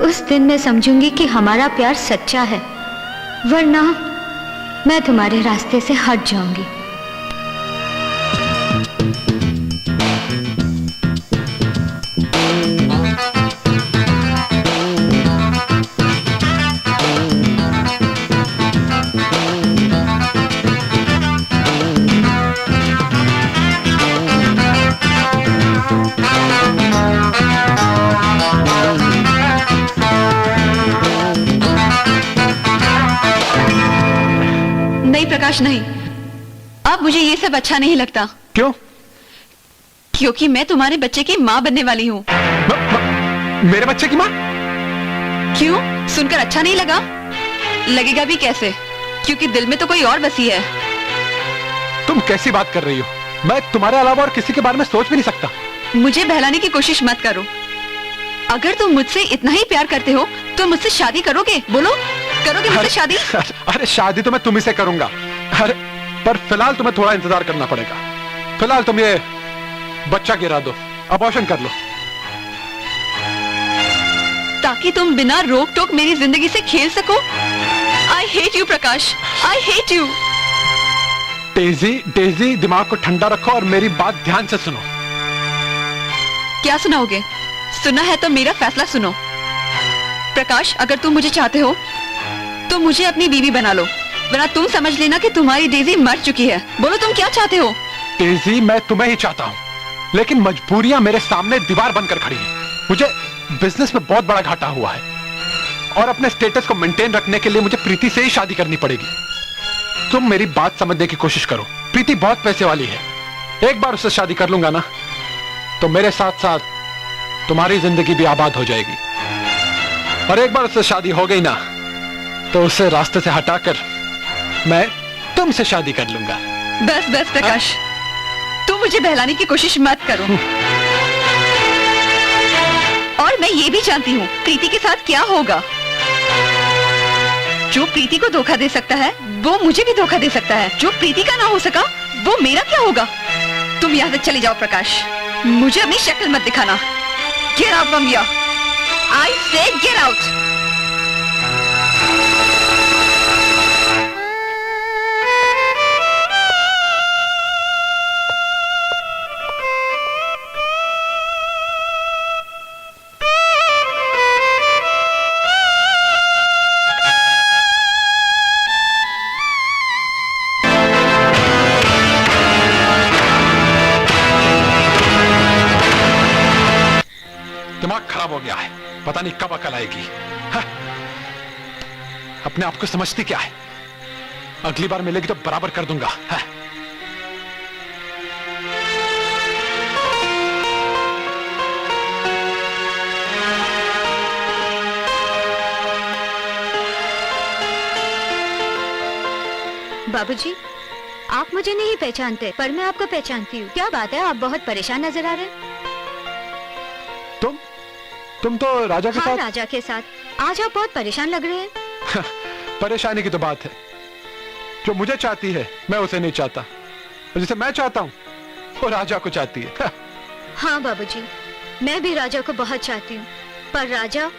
उस दिन मैं समझूंगी कि हमारा प्यार सच्चा है, वरना मैं तुम्हारे रास्ते से हट जाऊंगी। प्रकाश नहीं, अब मुझे ये सब अच्छा नहीं लगता। क्यों? क्योंकि मैं तुम्हारे बच्चे की माँ बनने वाली हूँ। मेरे बच्चे की माँ? क्यों? सुनकर अच्छा नहीं लगा? लगेगा भी कैसे, क्योंकि दिल में तो कोई और बसी है। तुम कैसी बात कर रही हो? मैं तुम्हारे अलावा और किसी के बारे में सोच भी नहीं सकता। मुझे बहलाने की कोशिश मत करो। अगर तुम मुझसे इतना ही प्यार करते हो तो मुझसे शादी करोगे? बोलो, करोगे मुझसे शादी? अरे शादी तो मैं तुम्ही से करूंगा। अरे पर फिलहाल तुम्हें थोड़ा इंतजार करना पड़ेगा। फिलहाल तुम ये बच्चा गिरा दो, अबॉर्शन कर लो, ताकि तुम बिना रोक टोक मेरी जिंदगी से खेल सको। I hate you Prakash, I hate you. Daisy, daisy दिमाग को ठंडा रखो और मेरी बात ध्यान से सुनो। क्या सुनाओगे? सुना है तो मेरा फैसला सुनो। प्रकाश, अगर तुम मुझे चाहते हो तो मुझे अपनी बीवी बना लो, वरना तुम समझ लेना कि तुम्हारी डेज़ी मर चुकी है। बोलो तुम क्या चाहते हो? डेज़ी, मैं तुम्हें ही चाहता हूँ, लेकिन मजबूरियां मेरे सामने दीवार बनकर खड़ी हैं। मुझे बिजनेस में बहुत बड़ा घाटा हुआ है और अपने स्टेटस को मेंटेन रखने के लिए मुझे प्रीति से ही शादी करनी पड़ेगी। तुम मेरी बात समझने की कोशिश करो। प्रीति बहुत पैसे वाली है, एक बार उससे शादी कर लूंगा ना तो मेरे साथ साथ तुम्हारी जिंदगी भी आबाद हो जाएगी। और एक बार उससे शादी हो गई ना तो उसे रास्ते से हटाकर मैं तुमसे शादी कर लूंगा। बस बस प्रकाश, तुम मुझे बहलाने की कोशिश मत करो। और मैं ये भी जानती हूँ प्रीति के साथ क्या होगा। जो प्रीति को धोखा दे सकता है वो मुझे भी धोखा दे सकता है। जो प्रीति का ना हो सका वो मेरा क्या होगा? तुम यहाँ से चले जाओ प्रकाश, मुझे अपनी शक्ल मत दिखाना। Get out from here! I said get out! खराब हो गया है, पता नहीं कब अकल आएगी। हाँ? अपने आप को समझती क्या है? अगली बार मिलेगी तो बराबर कर दूंगा। हाँ? बाबूजी, आप मुझे नहीं पहचानते, पर मैं आपको पहचानती हूँ। क्या बात है, आप बहुत परेशान नजर आ रहे हैं। तुम तो राजा के हाँ, साथ। राजा के साथ। आज आप बहुत परेशान लग रहे हैं। परेशानी की तो बात है, जो मुझे चाहती है मैं उसे नहीं चाहता, और जिसे मैं चाहता हूँ वो राजा को चाहती है। हाँ बाबूजी, मैं भी राजा को बहुत चाहती हूँ, पर राजा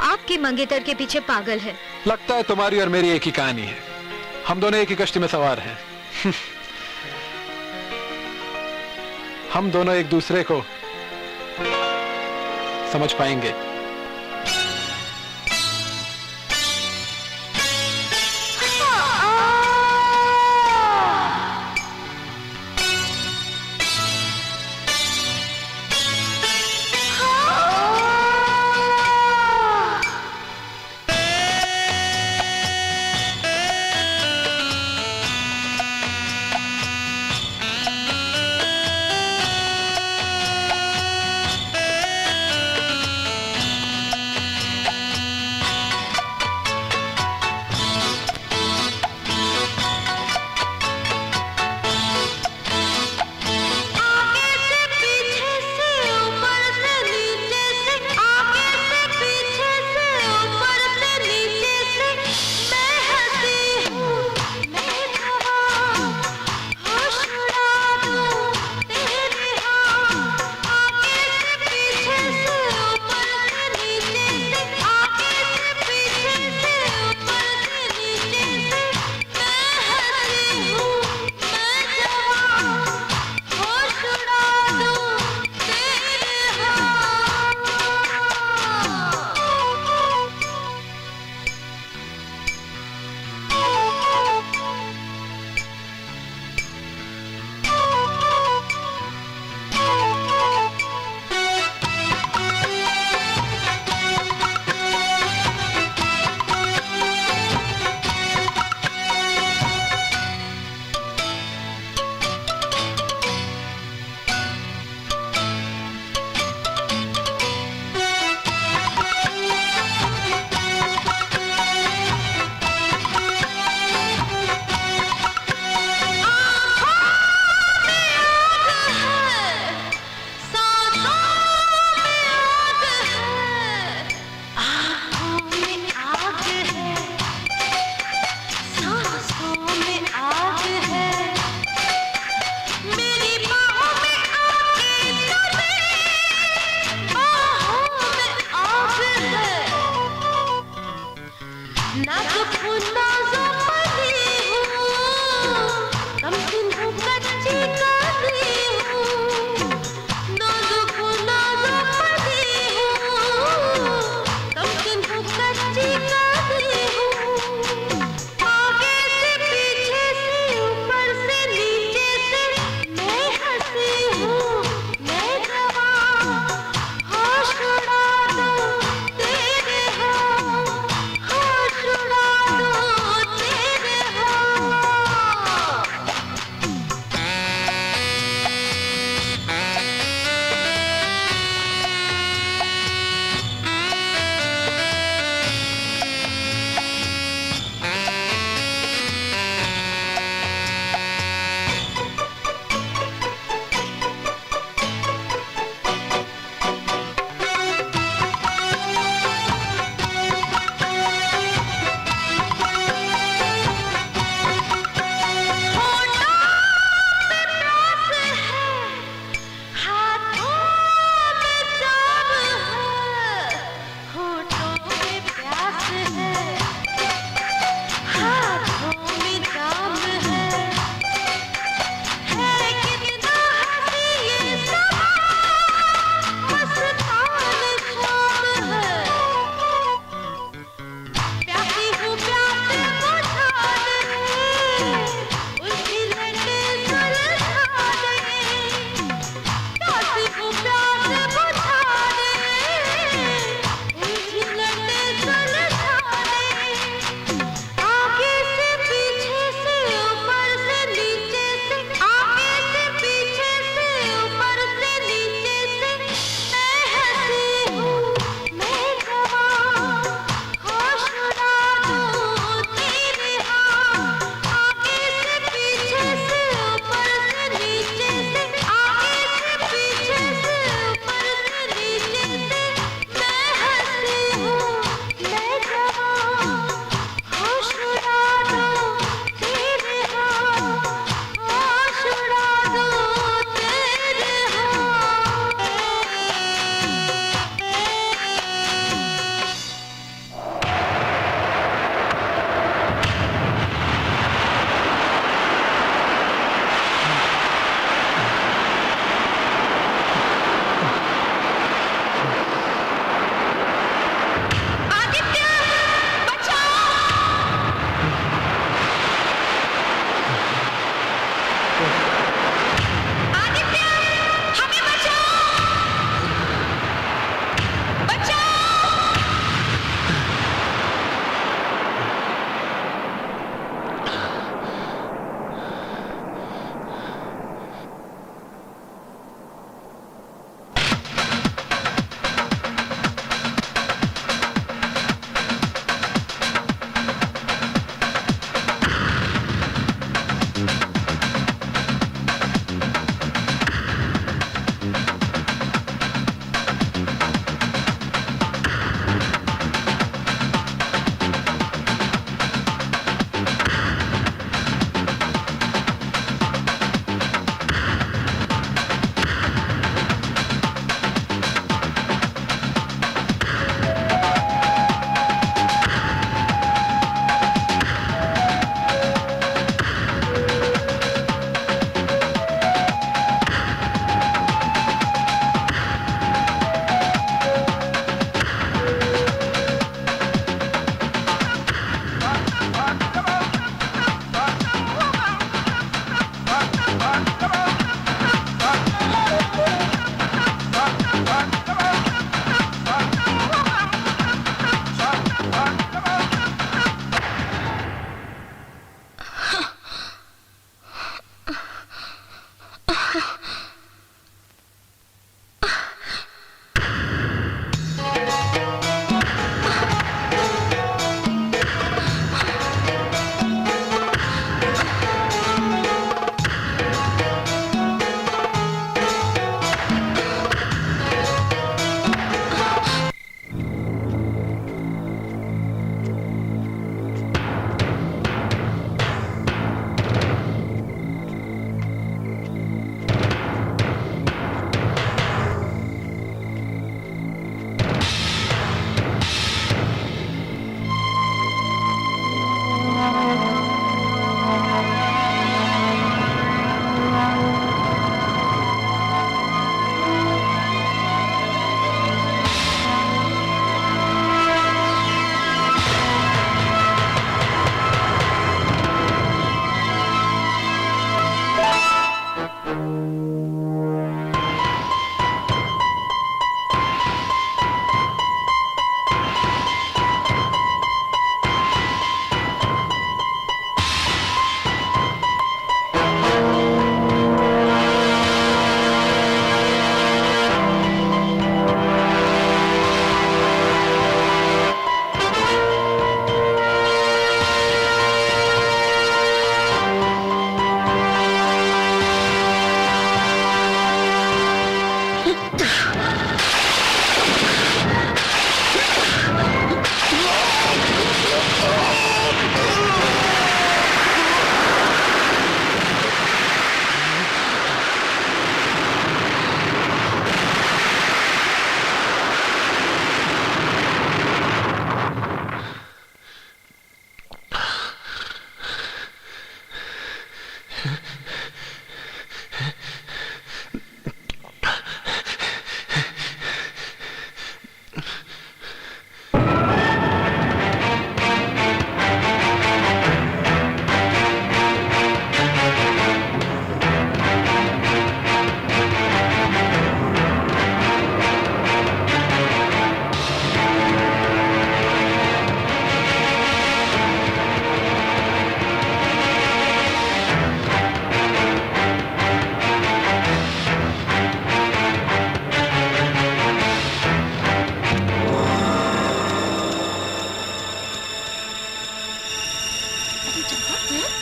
आपकी मंगेतर के पीछे पागल है। लगता है तुम्हारी और मेरी एक ही कहानी है, हम दोनों एक ही कश्ती में सवार हैं। हम दोनों एक दूसरे को समझ पाएंगे।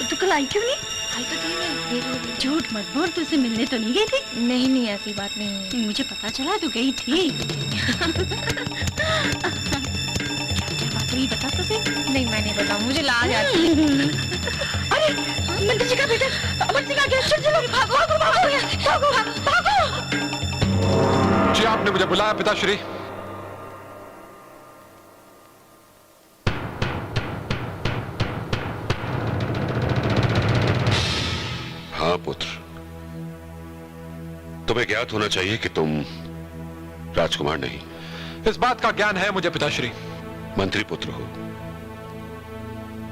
तू कल आई क्यों नहीं? आई तो थी मैं। झूठ मत बोल, तुझसे मिलने तो नहीं गई थी? नहीं ऐसी बात नहीं है। मुझे पता चला तू गई थी। क्या बात हुई बता तो सही। नहीं मैं नहीं बताऊँ, मुझे लाज आती है। अरे मंत्री जी का बेटा अमर सिंह आ गया, चलो भागो भागो भागो भागो भागो। जी आपने मुझे बुलाया पिताश्री? हाँ पुत्र, तुम्हें ज्ञात होना चाहिए कि तुम राजकुमार नहीं, इस बात का ज्ञान है मुझे पिताश्री। मंत्री पुत्र हो,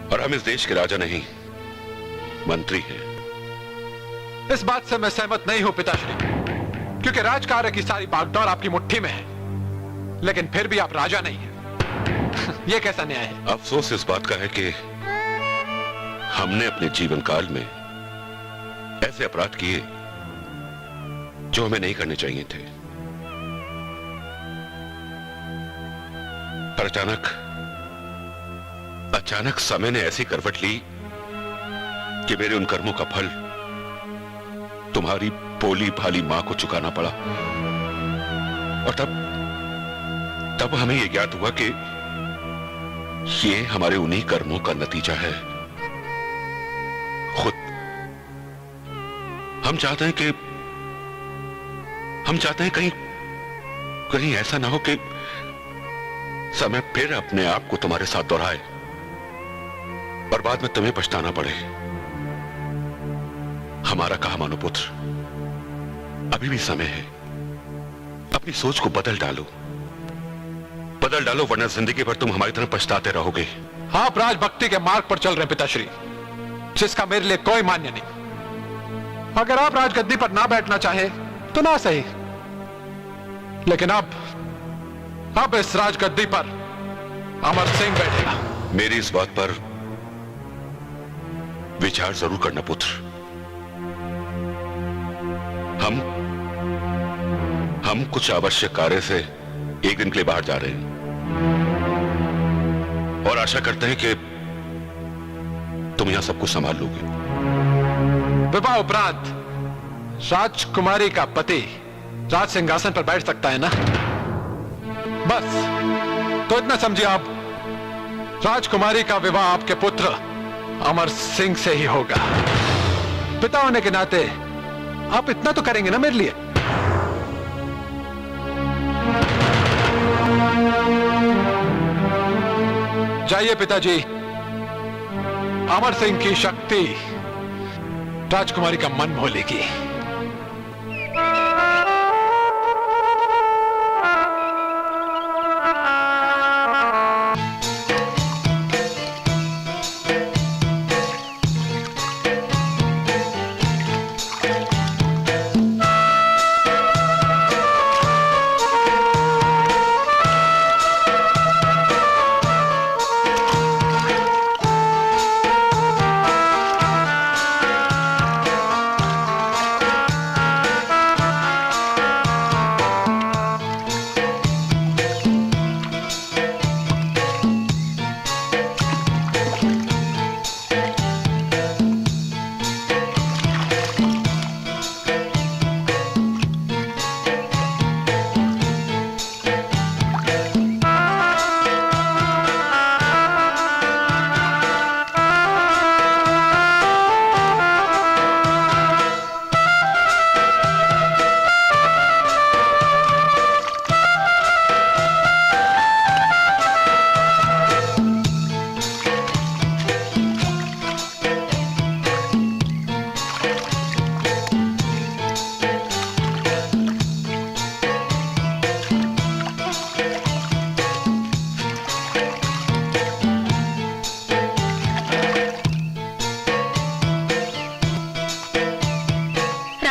और हम इस देश के राजा नहीं, मंत्री हैं। इस बात से मैं सहमत नहीं हूं पिताश्री, क्योंकि राजकार्य की सारी बागडोर आपकी मुट्ठी में है, लेकिन फिर भी आप राजा नहीं हैं। यह कैसा न्याय है? अफसोस इस बात का है कि हमने अपने जीवन काल में ऐसे अपराध किए जो हमें नहीं करने चाहिए थे, पर अचानक समय ने ऐसी करवट ली कि मेरे उन कर्मों का फल तुम्हारी भोली भाली मां को चुकाना पड़ा। और तब हमें यह ज्ञात हुआ कि ये हमारे उन्हीं कर्मों का नतीजा है। खुद हम चाहते हैं कहीं ऐसा ना हो कि समय फिर अपने आप को तुम्हारे साथ दोहराए और बाद में तुम्हें पछताना पड़े। हमारा कहा मानो पुत्र, अभी भी समय है, अपनी सोच को बदल डालो, वरना जिंदगी भर तुम हमारी तरह पछताते रहोगे। आप राजभक्ति के मार्ग पर चल रहे हैं पिताश्री, जिसका मेरे लिए कोई मान्य नहीं। अगर आप राजगद्दी पर ना बैठना चाहे तो ना सही, लेकिन अब इस राजगद्दी पर अमर सिंह बैठेगा। मेरी इस बात पर विचार जरूर करना पुत्र। हम कुछ आवश्यक कार्य से एक दिन के लिए बाहर जा रहे हैं और आशा करते हैं कि तुम यहां सब कुछ संभाल लोगे। विवाह उपरांत राजकुमारी का पति राज सिंहासन पर बैठ सकता है ना? बस तो इतना समझिए आप, राजकुमारी का विवाह आपके पुत्र अमर सिंह से ही होगा। पिता होने के नाते आप इतना तो करेंगे ना मेरे लिए? जाइए पिताजी, अमर सिंह की शक्ति राजकुमारी का मन मोलेगी।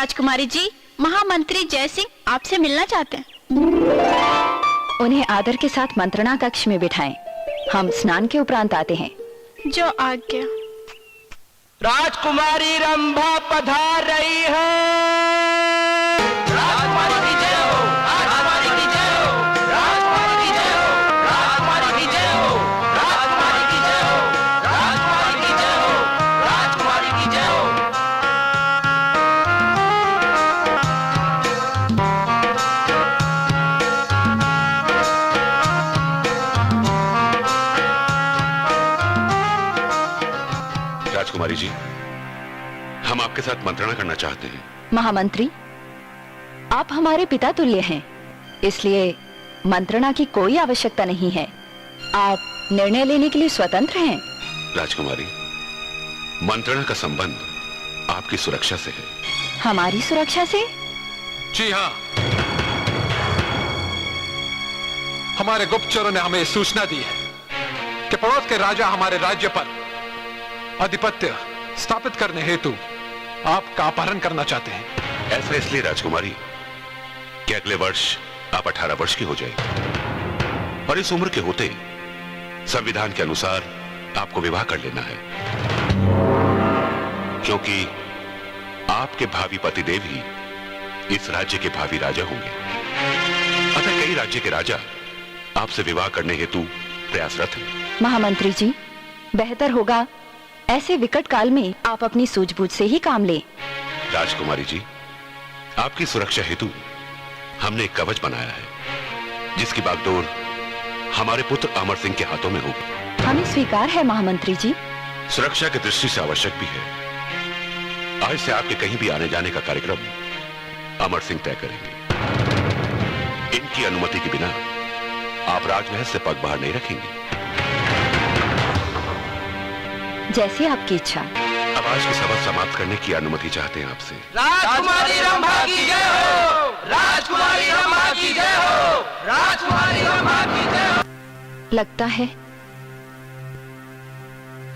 राजकुमारी जी, महामंत्री जय सिंह आपसे मिलना चाहते हैं। उन्हें आदर के साथ मंत्रणा कक्ष में बिठाएं। हम स्नान के उपरांत आते हैं। जो आज्ञा। राजकुमारी रंभा पधार रही है। राजकुमारी की जय हो, राजकुमारी की जय हो, राजकुमारी की जय हो, राजकुमारी की जय हो, राजकुमारी की जय हो, राजकुमारी की जय हो, राजकुमारी की जय हो। राजकुमारी जी, हम आपके साथ मंत्रणा करना चाहते हैं। महामंत्री, आप हमारे पिता तुल्य हैं, इसलिए मंत्रणा की कोई आवश्यकता नहीं है। आप निर्णय लेने के लिए स्वतंत्र हैं। राजकुमारी, मंत्रणा का संबंध आपकी सुरक्षा से है। हमारी सुरक्षा से? जी हाँ, हमारे गुप्तचरों ने हमें सूचना दी है कि पड़ोस के राजा हमारे राज्य पर आधिपत्य स्थापित करने हेतु आपका अपहरण करना चाहते हैं। ऐसा इसलिए राजकुमारी कि अगले वर्ष आप 18 वर्ष की हो जाएगी और इस उम्र के होते संविधान के अनुसार आपको विवाह कर लेना है, क्योंकि आपके भावी पतिदेव ही इस राज्य के भावी राजा होंगे। अतः कई राज्य के राजा आपसे विवाह करने हेतु प्रयासरत हैं। महामंत्री जी, बेहतर होगा ऐसे विकट काल में आप अपनी सूझबूझ से ही काम लें। राजकुमारी जी, आपकी सुरक्षा हेतु हमने एक कवच बनाया है, जिसकी बागडोर हमारे पुत्र अमर सिंह के हाथों में होगी। हमें स्वीकार है महामंत्री जी। सुरक्षा की दृष्टि से आवश्यक भी है। आज से आपके कहीं भी आने जाने का कार्यक्रम अमर सिंह तय करेंगे। इनकी अनुमति के बिना आप राजमहल से पग बाहर नहीं रखेंगे। जैसी आपकी इच्छा। अब आज की सभा समाप्त करने की अनुमति चाहते हैं आपसे। राजकुमारी रंभा की जय हो, राजकुमारी रंभा की जय हो, राजकुमारी रंभा की जय हो। लगता है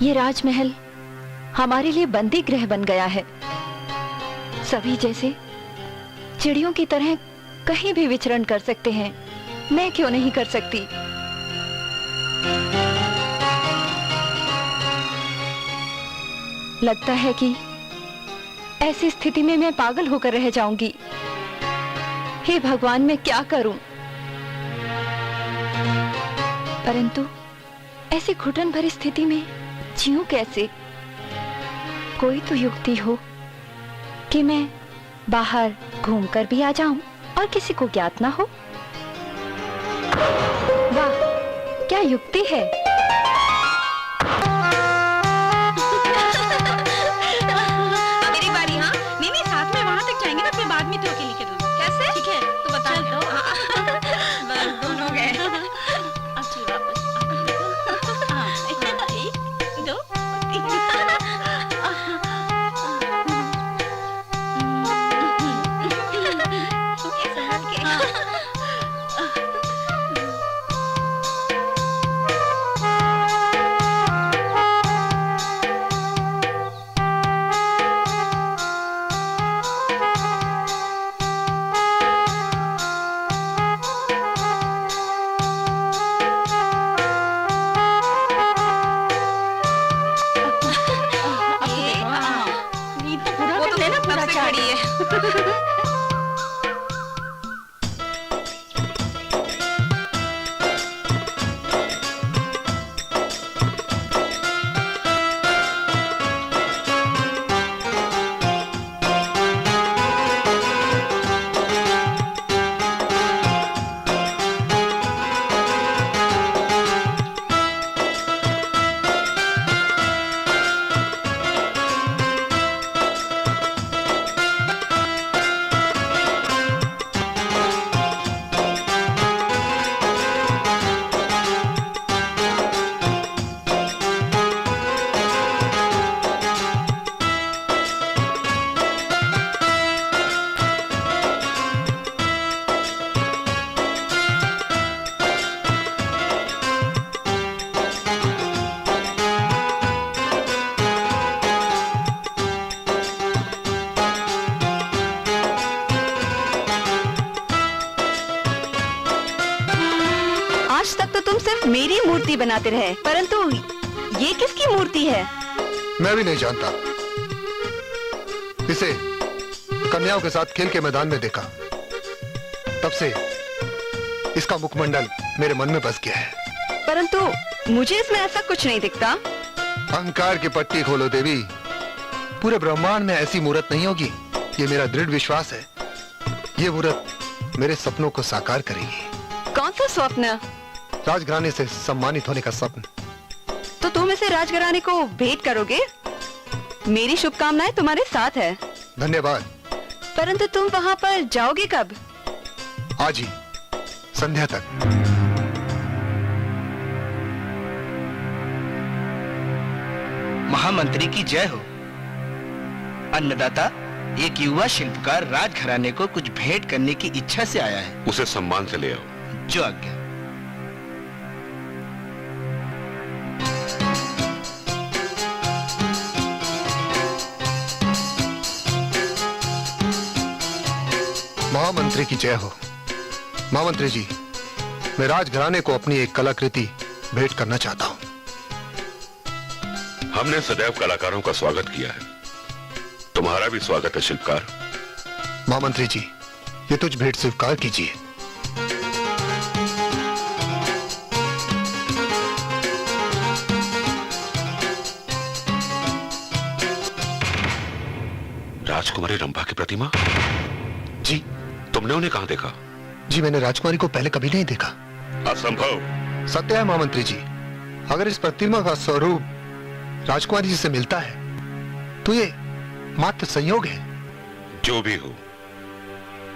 ये राजमहल हमारे लिए बंदी गृह बन गया है। सभी जैसे चिड़ियों की तरह कहीं भी विचरण कर सकते हैं, मैं क्यों नहीं कर सकती? लगता है कि ऐसी स्थिति में मैं पागल होकर रह जाऊंगी। हे भगवान, मैं क्या करूं? परंतु ऐसी घुटन भरी स्थिति में जीऊं कैसे? कोई तो युक्ति हो कि मैं बाहर घूमकर भी आ जाऊं और किसी को ज्ञात ना हो। वाह, क्या युक्ति है! मेरी बारी। हाँ, नहीं साथ में वहां तक जाएंगे ना, फिर बाद में तो अकेले के दूँ। कैसे? ठीक है, तो बता दो। बस दोनों गए। अब चल वापस। एक, दो, तीन। संभाल के। तुम सिर्फ मेरी मूर्ति बनाते रहे, परंतु ये किसकी मूर्ति है? मैं भी नहीं जानता। इसे कन्याओं के साथ खेल के मैदान में देखा, तब से इसका मुखमंडल मेरे मन में बस गया है। परंतु मुझे इसमें ऐसा कुछ नहीं दिखता। अहंकार की पट्टी खोलो देवी, पूरे ब्रह्मांड में ऐसी मूर्त नहीं होगी। ये मेरा दृढ़ विश्वास है। ये मूर्त मेरे सपनों को साकार करेगी। कौन सा स्वप्न? राजघराने से सम्मानित होने का स्वप्न। तो तुम इसे राजघराने को भेंट करोगे? मेरी शुभकामनाएं तुम्हारे साथ है। धन्यवाद। परंतु तुम वहाँ पर जाओगे कब? आज ही, संध्या तक। महामंत्री की जय हो। अन्नदाता, एक युवा शिल्पकार राजघराने को कुछ भेंट करने की इच्छा से आया है। उसे सम्मान से ले आओ। जो आज्ञा। महामंत्री की जय हो। महामंत्री जी, मैं राजघराने को अपनी एक कलाकृति भेंट करना चाहता हूँ। हमने सदैव कलाकारों का स्वागत किया है, तुम्हारा भी स्वागत है शिल्पकार। महामंत्री जी, ये तुझ भेंट स्वीकार कीजिए। राजकुमारी रंभा की प्रतिमा? जी। तुमने उन्हें कहां देखा? जी, मैंने राजकुमारी को पहले कभी नहीं देखा। असंभव। सत्य है महामंत्री जी, अगर इस प्रतिमा का स्वरूप राजकुमारी जी से मिलता है तो ये मात्र संयोग है। जो भी हो,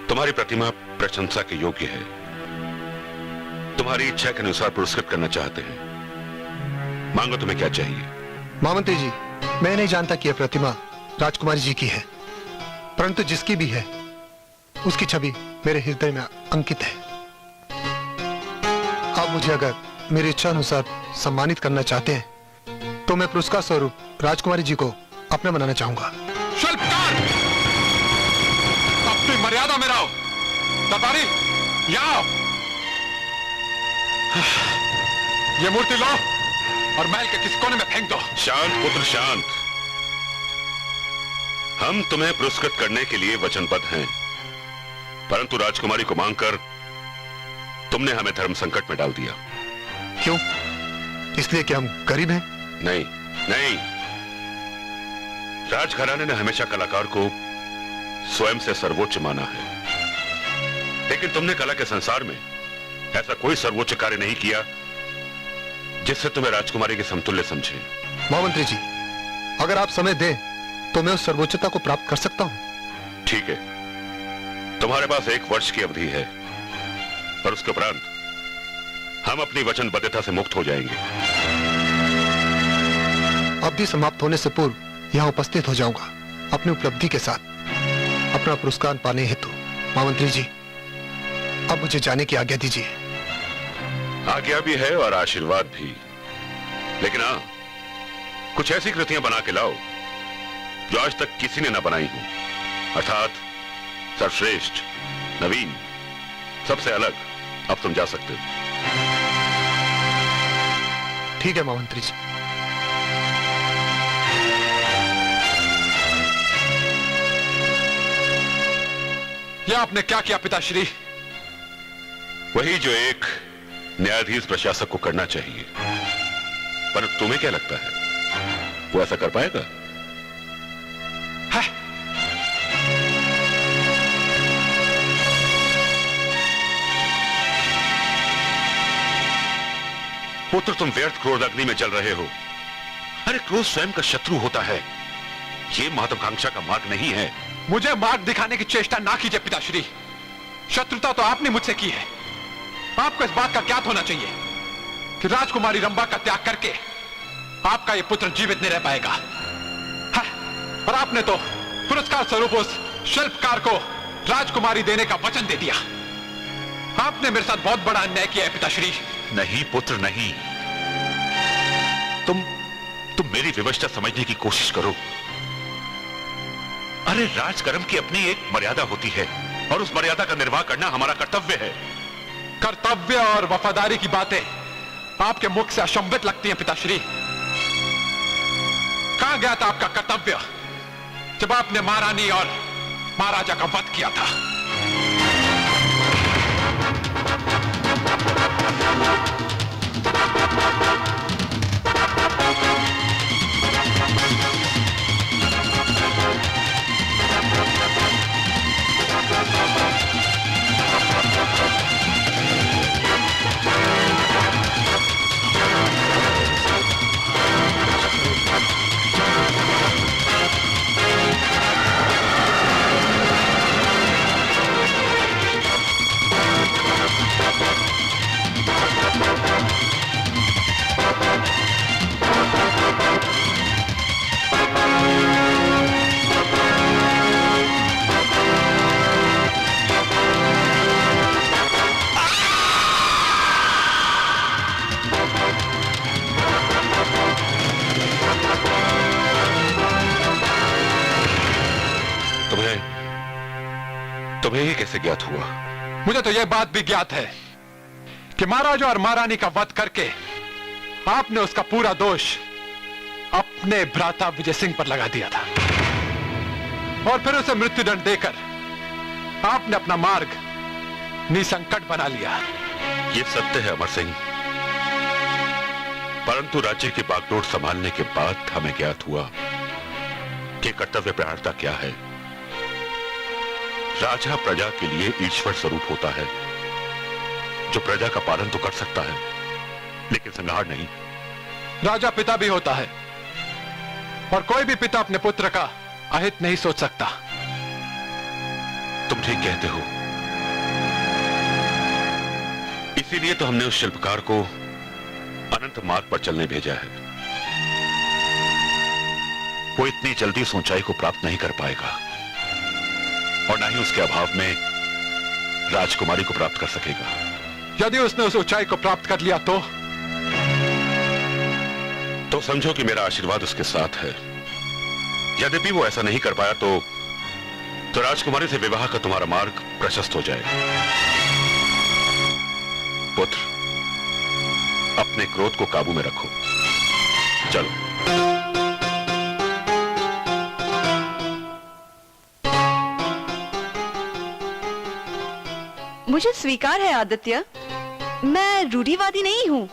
तुम्हारी प्रतिमा प्रशंसा के योग्य है। तुम्हारी इच्छा के अनुसार पुरस्कृत करना चाहते हैं। मांगो, तुम्हें क्या चाहिए? महामंत्री जी, मैं नहीं जानता कि यह प्रतिमा राजकुमारी जी की है, परंतु जिसकी भी है उसकी छवि मेरे हृदय में अंकित है। आप मुझे अगर मेरी इच्छा अनुसार सम्मानित करना चाहते हैं तो मैं पुरस्कार स्वरूप राजकुमारी जी को अपना बनाना चाहूंगा। शिल्पकार, अपनी मर्यादा में रहो। दरबारी, यहाँ आओ। ये मूर्ति लो और महल के किसी कोने में फेंक दो। शांत पुत्र, शांत। हम तुम्हें पुरस्कृत करने के लिए वचनबद्ध हैं, परंतु राजकुमारी को मांगकर तुमने हमें धर्म संकट में डाल दिया। क्यों? इसलिए कि हम गरीब हैं? नहीं नहीं, राजघराने ने हमेशा कलाकार को स्वयं से सर्वोच्च माना है, लेकिन तुमने कला के संसार में ऐसा कोई सर्वोच्च कार्य नहीं किया जिससे तुम्हें राजकुमारी के समतुल्य समझे। महामंत्री जी, अगर आप समय दें तो मैं उस सर्वोच्चता को प्राप्त कर सकता हूं। ठीक है, तुम्हारे पास 1 वर्ष की अवधि है, पर उसके उपरांत हम अपनी वचनबद्धता से मुक्त हो जाएंगे। अवधि समाप्त होने से पूर्व यहाँ उपस्थित हो जाऊंगा अपनी उपलब्धि के साथ अपना पुरस्कार पाने हेतु। महामंत्री जी, अब मुझे जाने की आज्ञा दीजिए। आज्ञा भी है और आशीर्वाद भी, लेकिन हाँ, कुछ ऐसी कृतियां बना के लाओ जो आज तक किसी ने ना बनाई हो, अर्थात सर्वश्रेष्ठ, नवीन, सबसे अलग। अब तुम जा सकते हो। ठीक है महामंत्री जी। यह आपने क्या किया पिताश्री? वही जो एक न्यायाधीश प्रशासक को करना चाहिए, पर तुम्हें क्या लगता है वो ऐसा कर पाएगा? है? पुत्र, तुम व्यर्थ क्रोध अग्नि में जल रहे हो। अरे, क्रोध स्वयं का शत्रु होता है। ये महत्वाकांक्षा का मार्ग नहीं है। मुझे मार्ग दिखाने की चेष्टा ना कीजिए पिताश्री। शत्रुता तो आपने मुझसे की है। आपको इस बात का ज्ञात होना चाहिए कि राजकुमारी रंभा का त्याग करके आपका ये पुत्र जीवित नहीं रह पाएगा। हाँ, और आपने तो पुरस्कार स्वरूप उस शिल्पकार को राजकुमारी देने का वचन दे दिया। आपने मेरे साथ बहुत बड़ा अन्याय किया है पिताश्री। नहीं पुत्र, नहीं। तुम मेरी विवशता समझने की कोशिश करो। अरे, राजकर्म की अपनी एक मर्यादा होती है और उस मर्यादा का निर्वाह करना हमारा कर्तव्य है। कर्तव्य और वफादारी की बातें आपके मुख से अशंभित लगती हैं पिताश्री। कहां गया था आपका कर्तव्य जब आपने महारानी और महाराजा का वध किया था? तुम्हें ये कैसे ज्ञात हुआ? मुझे तो यह बात भी ज्ञात है कि महाराजा और महारानी का वध करके आपने उसका पूरा दोष अपने भ्राता विजय सिंह पर लगा दिया था और फिर उसे मृत्युदंड देकर आपने अपना मार्ग निसंकट बना लिया। ये सत्य है अमर सिंह, परंतु राज्य की बागडोर संभालने के बाद हमें ज्ञात हुआ कि कर्तव्य प्रहारता क्या है। राजा प्रजा के लिए ईश्वर स्वरूप होता है, जो प्रजा का पालन तो कर सकता है लेकिन संहार नहीं। राजा पिता भी होता है और कोई भी पिता अपने पुत्र का अहित नहीं सोच सकता। तुम ठीक कहते हो, इसीलिए तो हमने उस शिल्पकार को अनंत मार्ग पर चलने भेजा है। वो इतनी जल्दी उस ऊंचाई को प्राप्त नहीं कर पाएगा और ना ही उसके अभाव में राजकुमारी को प्राप्त कर सकेगा। यदि उसने उस ऊंचाई को प्राप्त कर लिया तो समझो कि मेरा आशीर्वाद उसके साथ है। यद्यपि वो ऐसा नहीं कर पाया तो राजकुमारी से विवाह का तुम्हारा मार्ग प्रशस्त हो जाएगा। पुत्र, अपने क्रोध को काबू में रखो। चलो। मुझे स्वीकार है आदित्य, मैं रूढ़िवादी नहीं हूँ।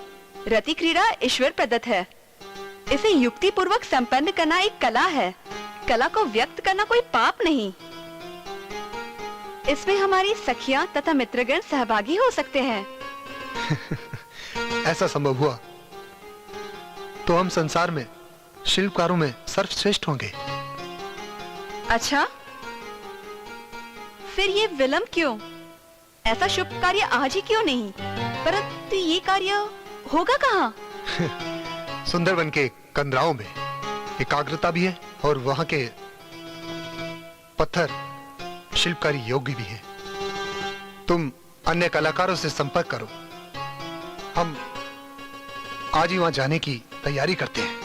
रति क्रीड़ा ईश्वर प्रदत्त है। इसे युक्ति पूर्वक संपन्न करना एक कला है। कला को व्यक्त करना कोई पाप नहीं। इसमें हमारी सखियां तथा मित्रगण सहभागी हो सकते हैं। ऐसा संभव हुआ तो हम संसार में शिल्पकारों में सर्वश्रेष्ठ होंगे। अच्छा, फिर ये विलंब क्यों? ऐसा शुभ कार्य आज ही क्यों नहीं? परंतु ये कार्य होगा कहाँ? सुंदरवन के कंदराओं में एकाग्रता भी है और वहां के पत्थर शिल्पकारी योग्य भी है। तुम अन्य कलाकारों से संपर्क करो। हम आज ही वहां जाने की तैयारी करते हैं।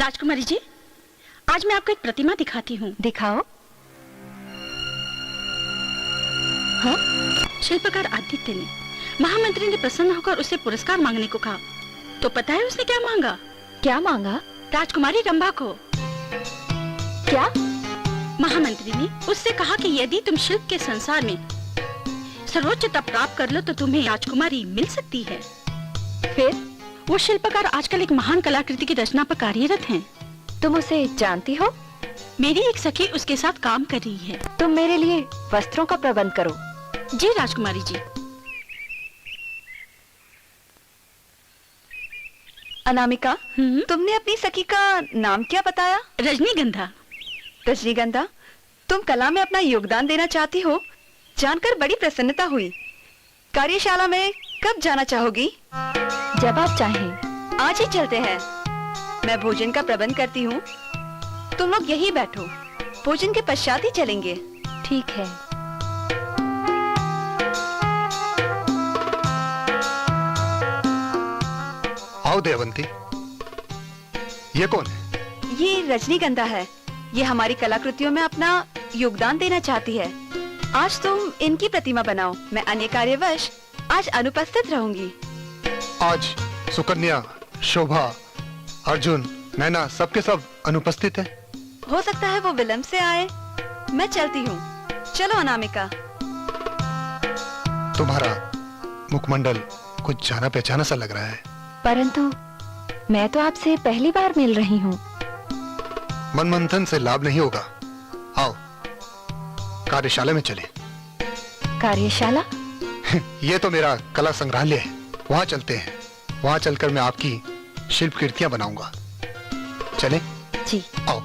राजकुमारी जी, आज मैं आपको एक प्रतिमा दिखाती हूँ। दिखाओ। हाँ? शिल्पकार आदित्य ने महामंत्री ने प्रसन्न होकर उससे पुरस्कार मांगने को कहा। तो पता है उसने क्या मांगा? क्या मांगा? राजकुमारी रंभा को। क्या? महामंत्री ने उससे कहा कि यदि तुम शिल्प के संसार में सर्वोच्चता प्राप्त कर लो तो तुम्हें राजकुमारी मिल सकती है। फिर? वो शिल्पकार आजकल एक महान कलाकृति की रचना पर कार्यरत हैं। तुम उसे जानती हो? मेरी एक सखी उसके साथ काम कर रही है। तुम मेरे लिए वस्त्रों का प्रबंध करो। जी राजकुमारी जी। अनामिका, तुमने अपनी सखी का नाम क्या बताया? रजनीगंधा। रजनीगंधा, तुम कला में अपना योगदान देना चाहती हो, जानकर बड़ी प्रसन्नता हुई। कार्यशाला में कब जाना चाहोगी? जब आप चाहें। आज ही चलते हैं। मैं भोजन का प्रबंध करती हूँ, तुम लोग यहीं बैठो, भोजन के पश्चात ही चलेंगे। ठीक है। आओ देवंती, ये कौन है? ये रजनीगंधा है। ये हमारी कलाकृतियों में अपना योगदान देना चाहती है। आज तुम इनकी प्रतिमा बनाओ, मैं अन्य कार्यवश आज अनुपस्थित रहूंगी। आज सुकन्या, शोभा, अर्जुन, नैना सबके सब अनुपस्थित है। हो सकता है वो विलंब से आए। मैं चलती हूँ। चलो अनामिका। तुम्हारा मुखमंडल कुछ जाना पहचाना सा लग रहा है। परंतु मैं तो आपसे पहली बार मिल रही हूँ। मन मंथन से लाभ नहीं होगा। आओ कार्यशाला में चले। कार्यशाला? ये तो मेरा कला संग्रहालय है, वहां चलते हैं। वहां चलकर मैं आपकी शिल्प कृतियां बनाऊंगा। चले? जी। आओ।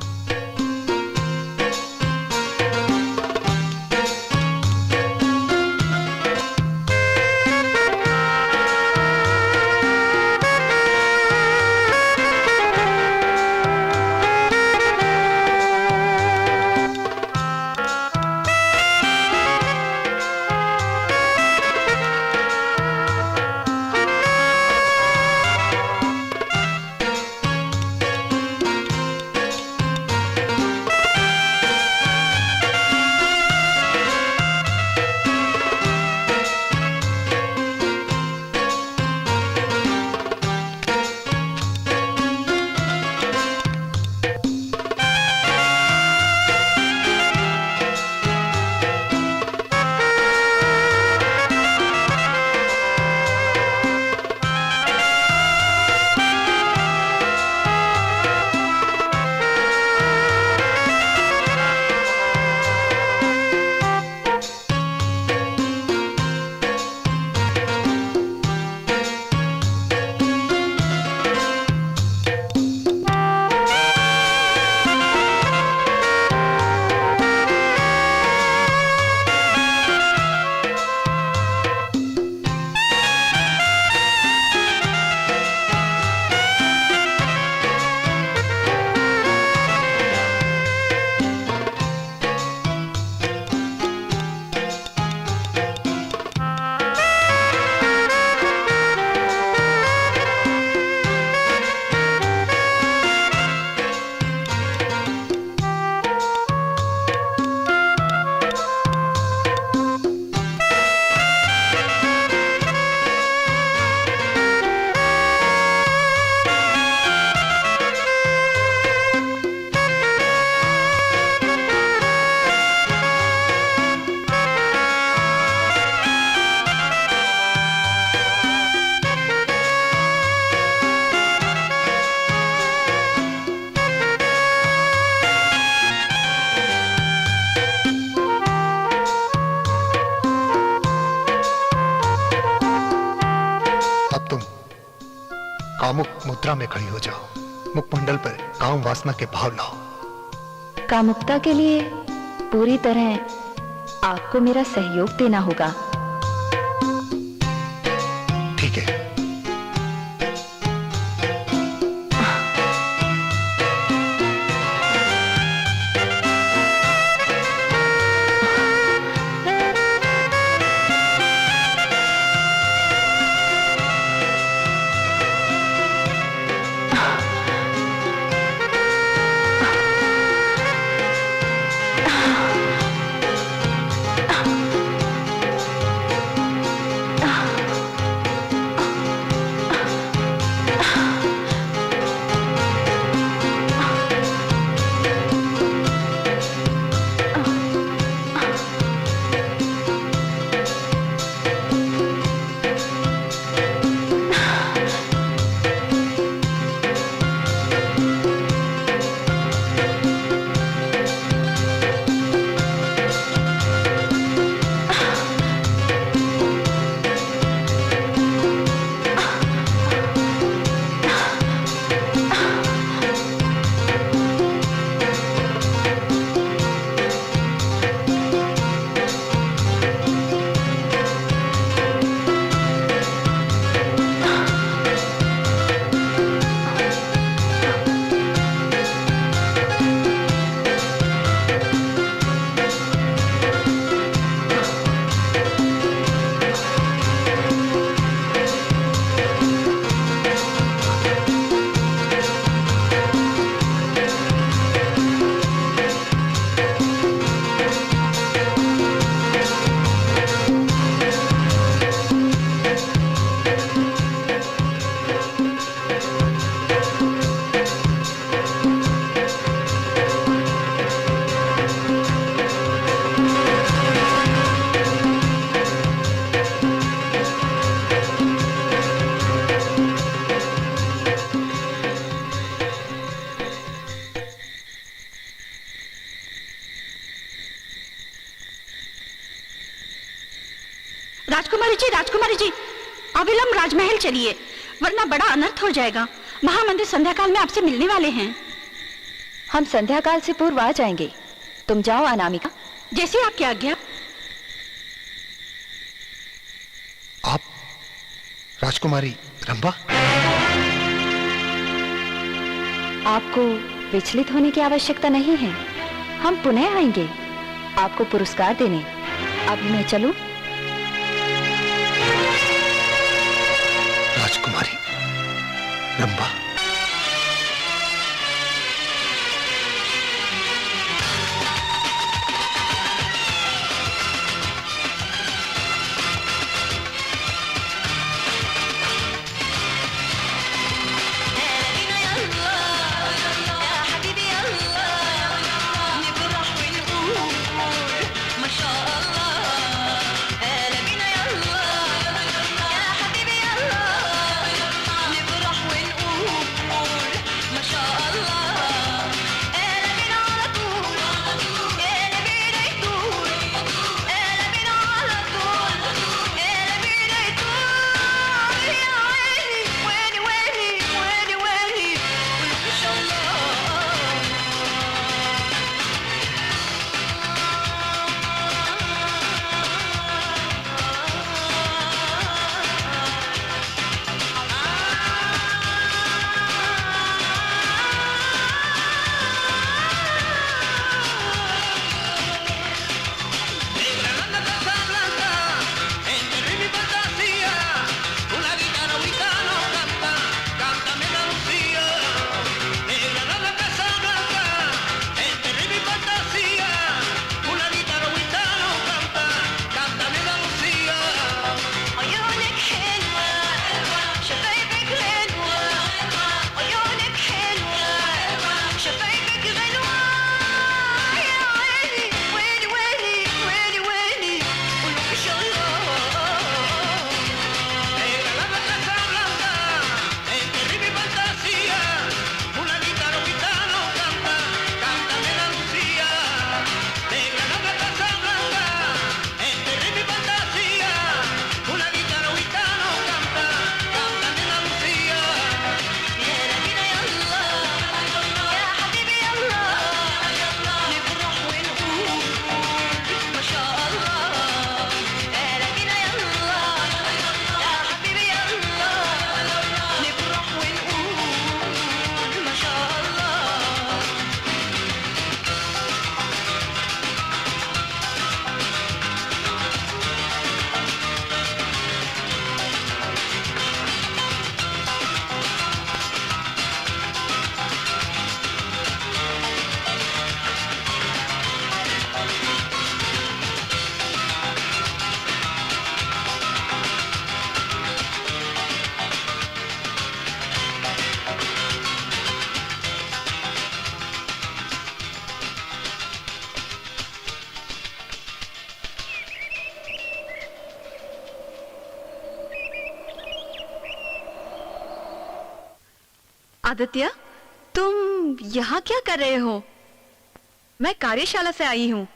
कामुक मुद्रा में खड़ी हो जाओ। मुखमंडल पर काम वासना के भाव लाओ। कामुकता के लिए पूरी तरह आपको मेरा सहयोग देना होगा। ठीक है। राजकुमारी जी, अविलंब राजमहल चलिए, वरना बड़ा अनर्थ हो जाएगा। महामंत्री संध्याकाल में आपसे मिलने वाले हैं। हम संध्याकाल से पूर्व आ जाएंगे। तुम जाओ अनामिका। जैसे आपकी आज्ञा। आप राजकुमारी रंभा? आपको विचलित होने की आवश्यकता नहीं है। हम पुनः आएंगे आपको पुरस्कार देने। अब मैं चलूं? राजकुमारी रंभा, आदित्य, तुम यहाँ क्या कर रहे हो? मैं कार्यशाला से आई हूँ।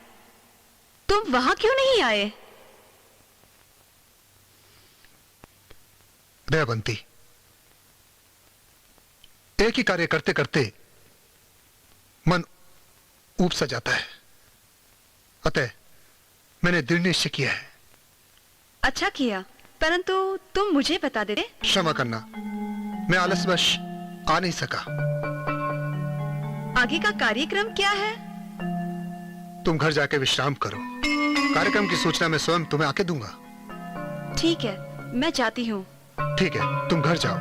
तुम वहां क्यों नहीं आए? दयावंती, एक ही कार्य करते करते मन ऊब सा जाता है, अतः मैंने दृढ़ निश्चय किया है। अच्छा किया, परंतु तुम मुझे बता देते। क्षमा करना, मैं आलसवश आ नहीं सका। आगे का कार्यक्रम क्या है? तुम घर जाके विश्राम करो। कार्यक्रम की सूचना मैं स्वयं तुम्हें आके दूंगा। ठीक है, मैं जाती हूँ। ठीक है, तुम घर जाओ।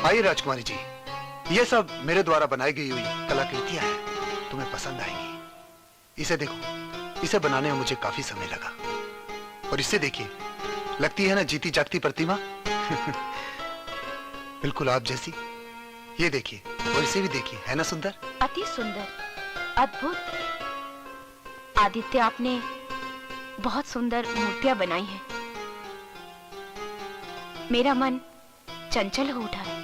आइए राजकुमारी जी, ये सब मेरे द्वारा बनाई गई हुई कलाकृतियां हैं, तुम्हें पसंद आएंगी। इसे देखो, इसे बनाने में मुझे काफी समय लगा। और इससे देखिए, लगती है ना जीती जागती प्रतिमा। बिल्कुल आप जैसी। ये देखिए, और इसे भी देखिए, है ना सुंदर? अति सुंदर, अद्भुत। आदित्य, आपने बहुत सुंदर मूर्तियां बनाई हैं। मेरा मन चंचल हो उठा है।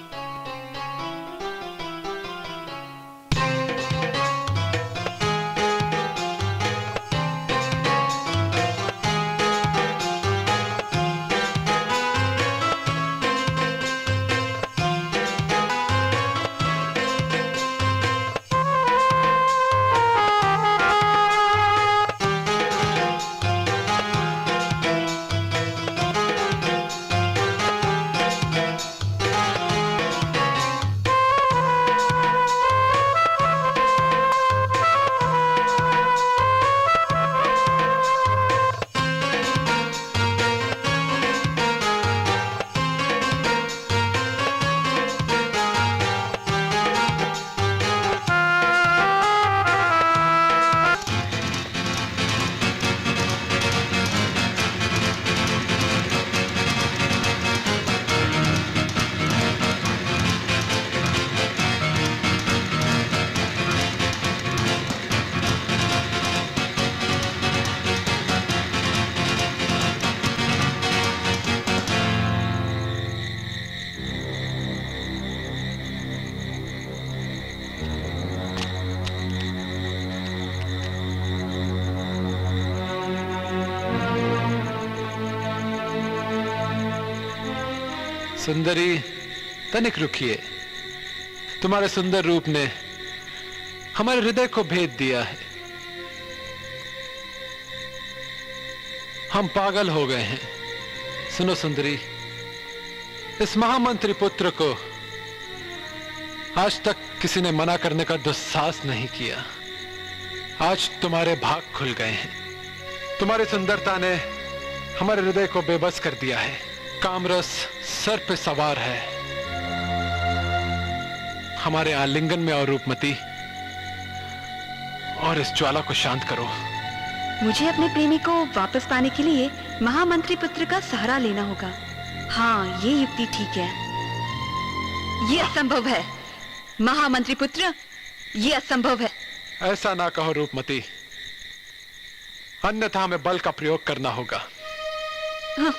सुंदरी, तनिक रुकिए। तुम्हारे सुंदर रूप ने हमारे हृदय को भेद दिया है। हम पागल हो गए हैं। सुनो सुंदरी, इस महामंत्री पुत्र को आज तक किसी ने मना करने का दुस्साहस नहीं किया। आज तुम्हारे भाग खुल गए हैं। तुम्हारी सुंदरता ने हमारे हृदय को बेबस कर दिया है। कामरस सर पे सवार है। हमारे आलिंगन में और रूपमती, और इस ज्वाला को शांत करो। मुझे अपने प्रेमी को वापस पाने के लिए महामंत्री पुत्र का सहारा लेना होगा। हाँ, ये युक्ति ठीक है। ये असंभव है महामंत्री पुत्र, ये असंभव है। ऐसा ना कहो रूपमती, अन्यथा हमें बल का प्रयोग करना होगा। हाँ।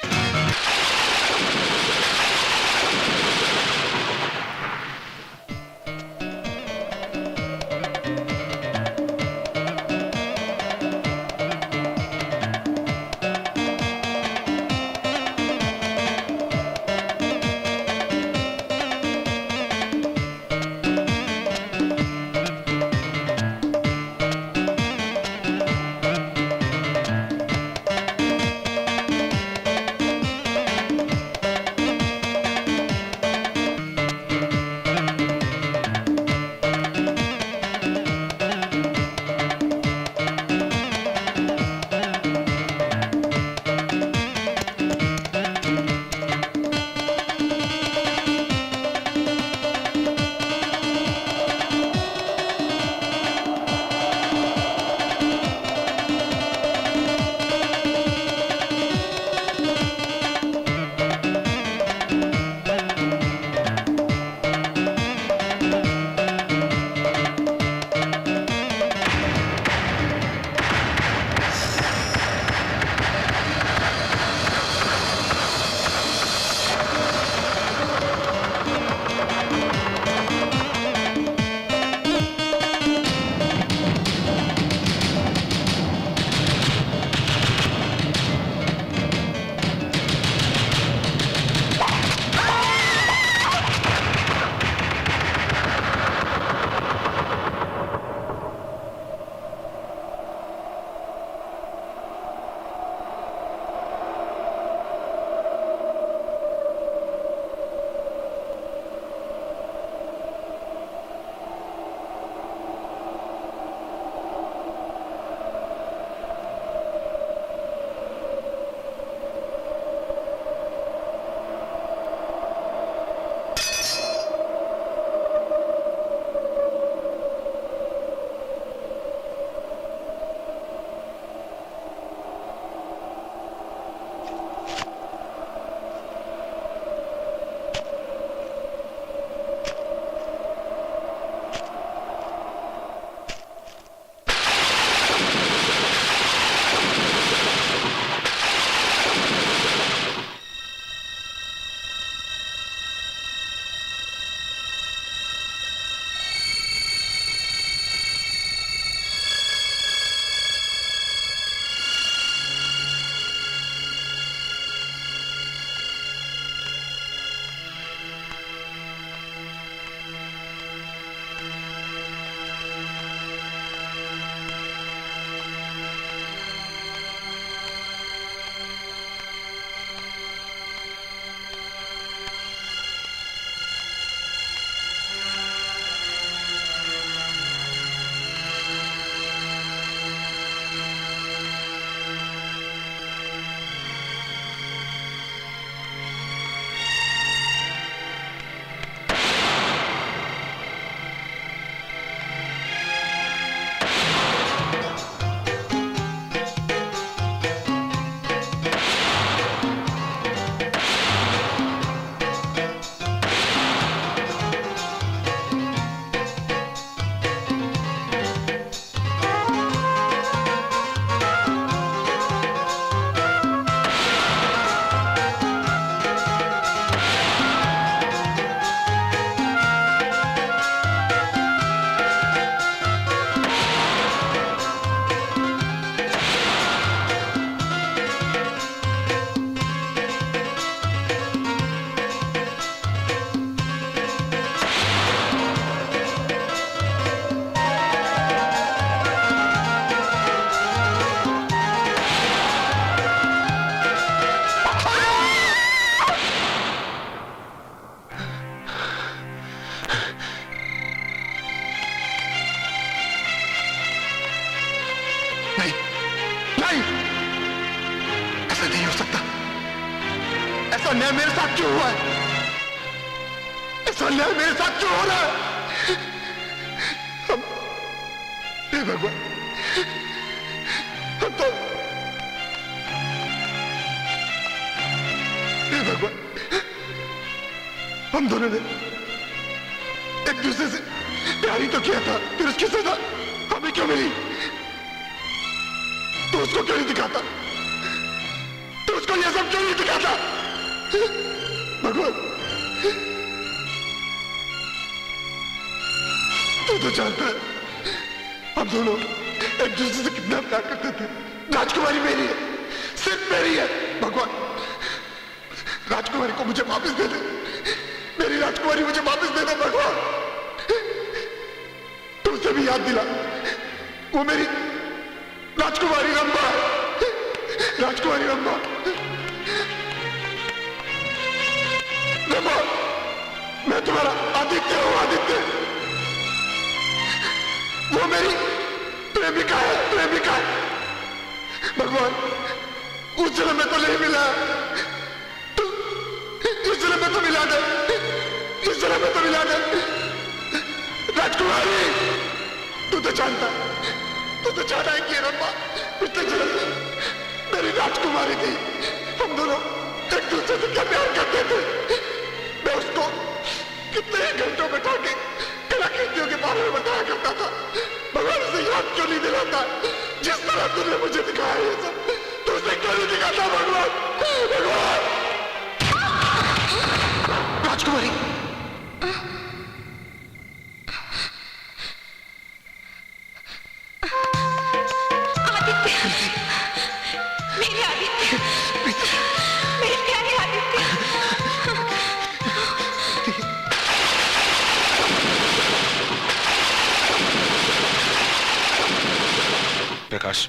अन्याय मेरे साथ क्यों हुआ है? ऐसा अन्याय मेरे साथ क्यों हो रहा है? हे भगवान, हम तो, हे भगवान, हम दोनों ने एक दूसरे से प्यार ही तो किया था, फिर उसकी सजा हमें क्यों मिली? तो उसको क्यों नहीं दिखाता? तो उसको ये सब क्यों नहीं दिखाता? भगवान, तू तो जानता है हम दोनों एक दूसरे से कितना प्यार करते थे। राजकुमारी मेरी है, सिर्फ मेरी है। भगवान, राजकुमारी को मुझे वापस दे दे, मेरी राजकुमारी मुझे वापस दे दे। भगवान, तुमसे भी याद दिला, वो मेरी राजकुमारी रंभा, राजकुमारी रंभा, रंभा, मैं तुम्हारा आदित्य हूं, आदित्य। वो मेरी प्रेमिका है, प्रेमिका। भगवान, उस जन्म में तो नहीं मिला, तो इस जन्म में तो मिला दे, इस जन्म में तो मिला दे। राजकुमारी, तू तो जानता है कि रंभा पिछले जन्म में मेरी राजकुमारी थी। हम दोनों एक दूसरे से क्या प्यार करते थे। मैं उसको कितने ही घंटों बैठा के कलाकृतियों के बारे में बताया करता था। भगवान, उसे याद क्यों नहीं दिलाता? जिस तरह तुमने मुझे दिखाया ये सब, तो उसे क्यों नहीं दिखाता? भगवान, भगवान। राजकुमारी, आदित्य, मेरे आदित्य, मेरे प्यारे आदित्य। प्रकाश,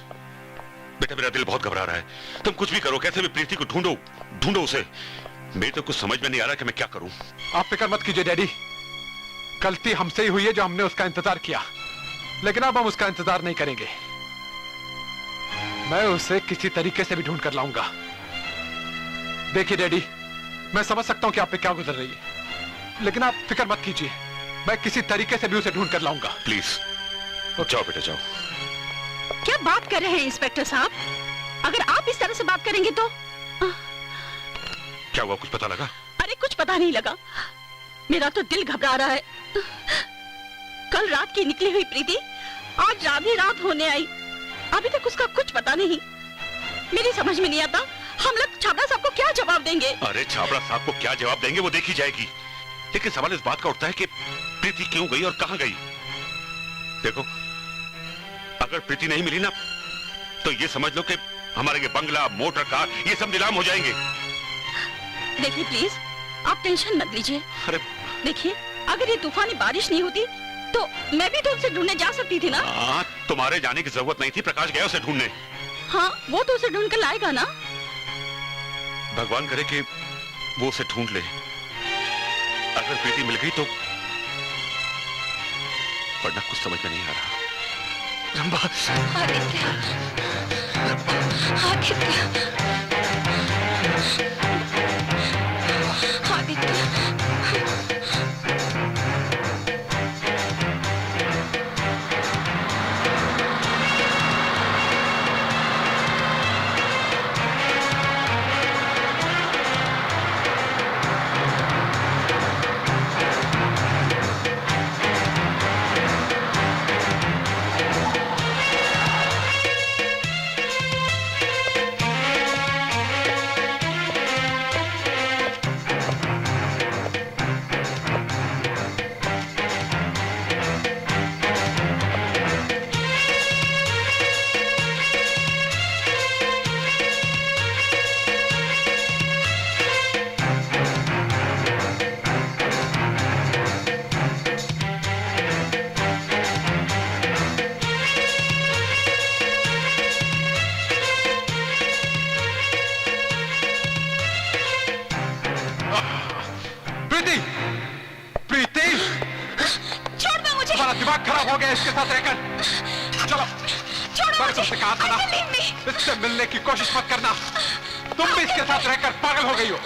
बेटा मेरा दिल बहुत घबरा रहा है। तुम कुछ भी करो, कैसे भी प्रीति को ढूंढो, ढूंढो उसे। मेरे तो कुछ समझ में नहीं आ रहा कि मैं क्या करूं। आप फिक्र मत कीजिए डैडी, गलती हमसे ही हुई है जो हमने उसका इंतजार किया, लेकिन अब हम उसका इंतजार नहीं करेंगे। मैं उसे किसी तरीके से भी ढूंढ कर लाऊंगा। देखिए डैडी, मैं समझ सकता हूं कि आप पे क्या गुजर रही है, लेकिन आप फिक्र मत कीजिए, मैं किसी तरीके से भी उसे ढूंढ कर लाऊंगा। प्लीज जाओ बेटा, जाओ। क्या बात कर रहे हैं इंस्पेक्टर साहब? अगर आप इस तरह से बात करेंगे तो क्या हुआ, कुछ पता लगा? अरे कुछ पता नहीं लगा, मेरा तो दिल घबरा रहा है। कल रात की निकली हुई प्रीति आज आधी रात होने आई, अभी तक उसका कुछ पता नहीं। मेरी समझ में नहीं आता हम लोग छाबड़ा साहब को क्या जवाब देंगे। अरे छाबड़ा साहब को क्या जवाब देंगे वो देखी जाएगी, लेकिन सवाल इस बात का उठता है कि प्रीति क्यों गई और कहां गई। देखो, अगर प्रीति नहीं मिली ना, तो ये समझ लो कि हमारे ये बंगला, मोटर कार, ये सब नीलाम हो जाएंगे। देखिए प्लीज, आप टेंशन मत लीजिए। अरे देखिए, अगर ये तूफानी बारिश नहीं होती तो मैं भी तो उसे ढूंढने जा सकती थी ना। हाँ, तुम्हारे जाने की जरूरत नहीं थी, प्रकाश गया उसे ढूंढने। हाँ, वो तो उसे ढूंढ कर लाएगा ना। भगवान करे कि वो उसे ढूंढ ले। अगर प्रीति मिल गई तो, वरना कुछ समझ में नहीं आ रहा। रंभा, आदित्य, आदित्य, आदित्य। दिमाग खराब हो गया इसके साथ रहकर। चलो, मैंने तुमसे कहा था ना, इससे मिलने की कोशिश मत करना। तुम भी इसके साथ रहकर पागल हो गई हो।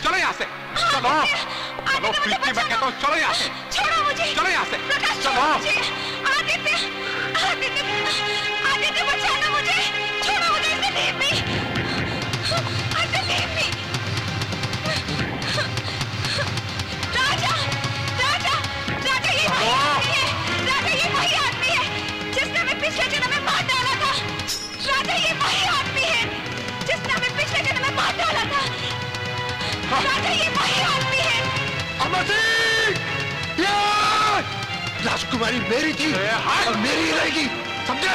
चलो यहाँ से, चलो चलो प्रीति, मैं कहता हूँ चलो यहाँ से, छोड़ो मुझे, चलो यहाँ से, प्रकाश चलो। छोड़ो मुझे, आदित्य, आदित्य, आदित्य बचाना मुझे, छोड़ो मुझे, इसे leave me, Aditya leave me। राजा, राजा, राजा ये वही आदमी है, राजा ये वही आदमी है, जिसने हमें पिछले जन्म में मार डाला था, राजा ये वही आदमी है, जिसने हमें पिछले जन्म में मार डाला था, राजा ये वही आदमी है। अमर सिंह! राजकुमारी मेरी थी और मेरी ही रहेगी, समझे?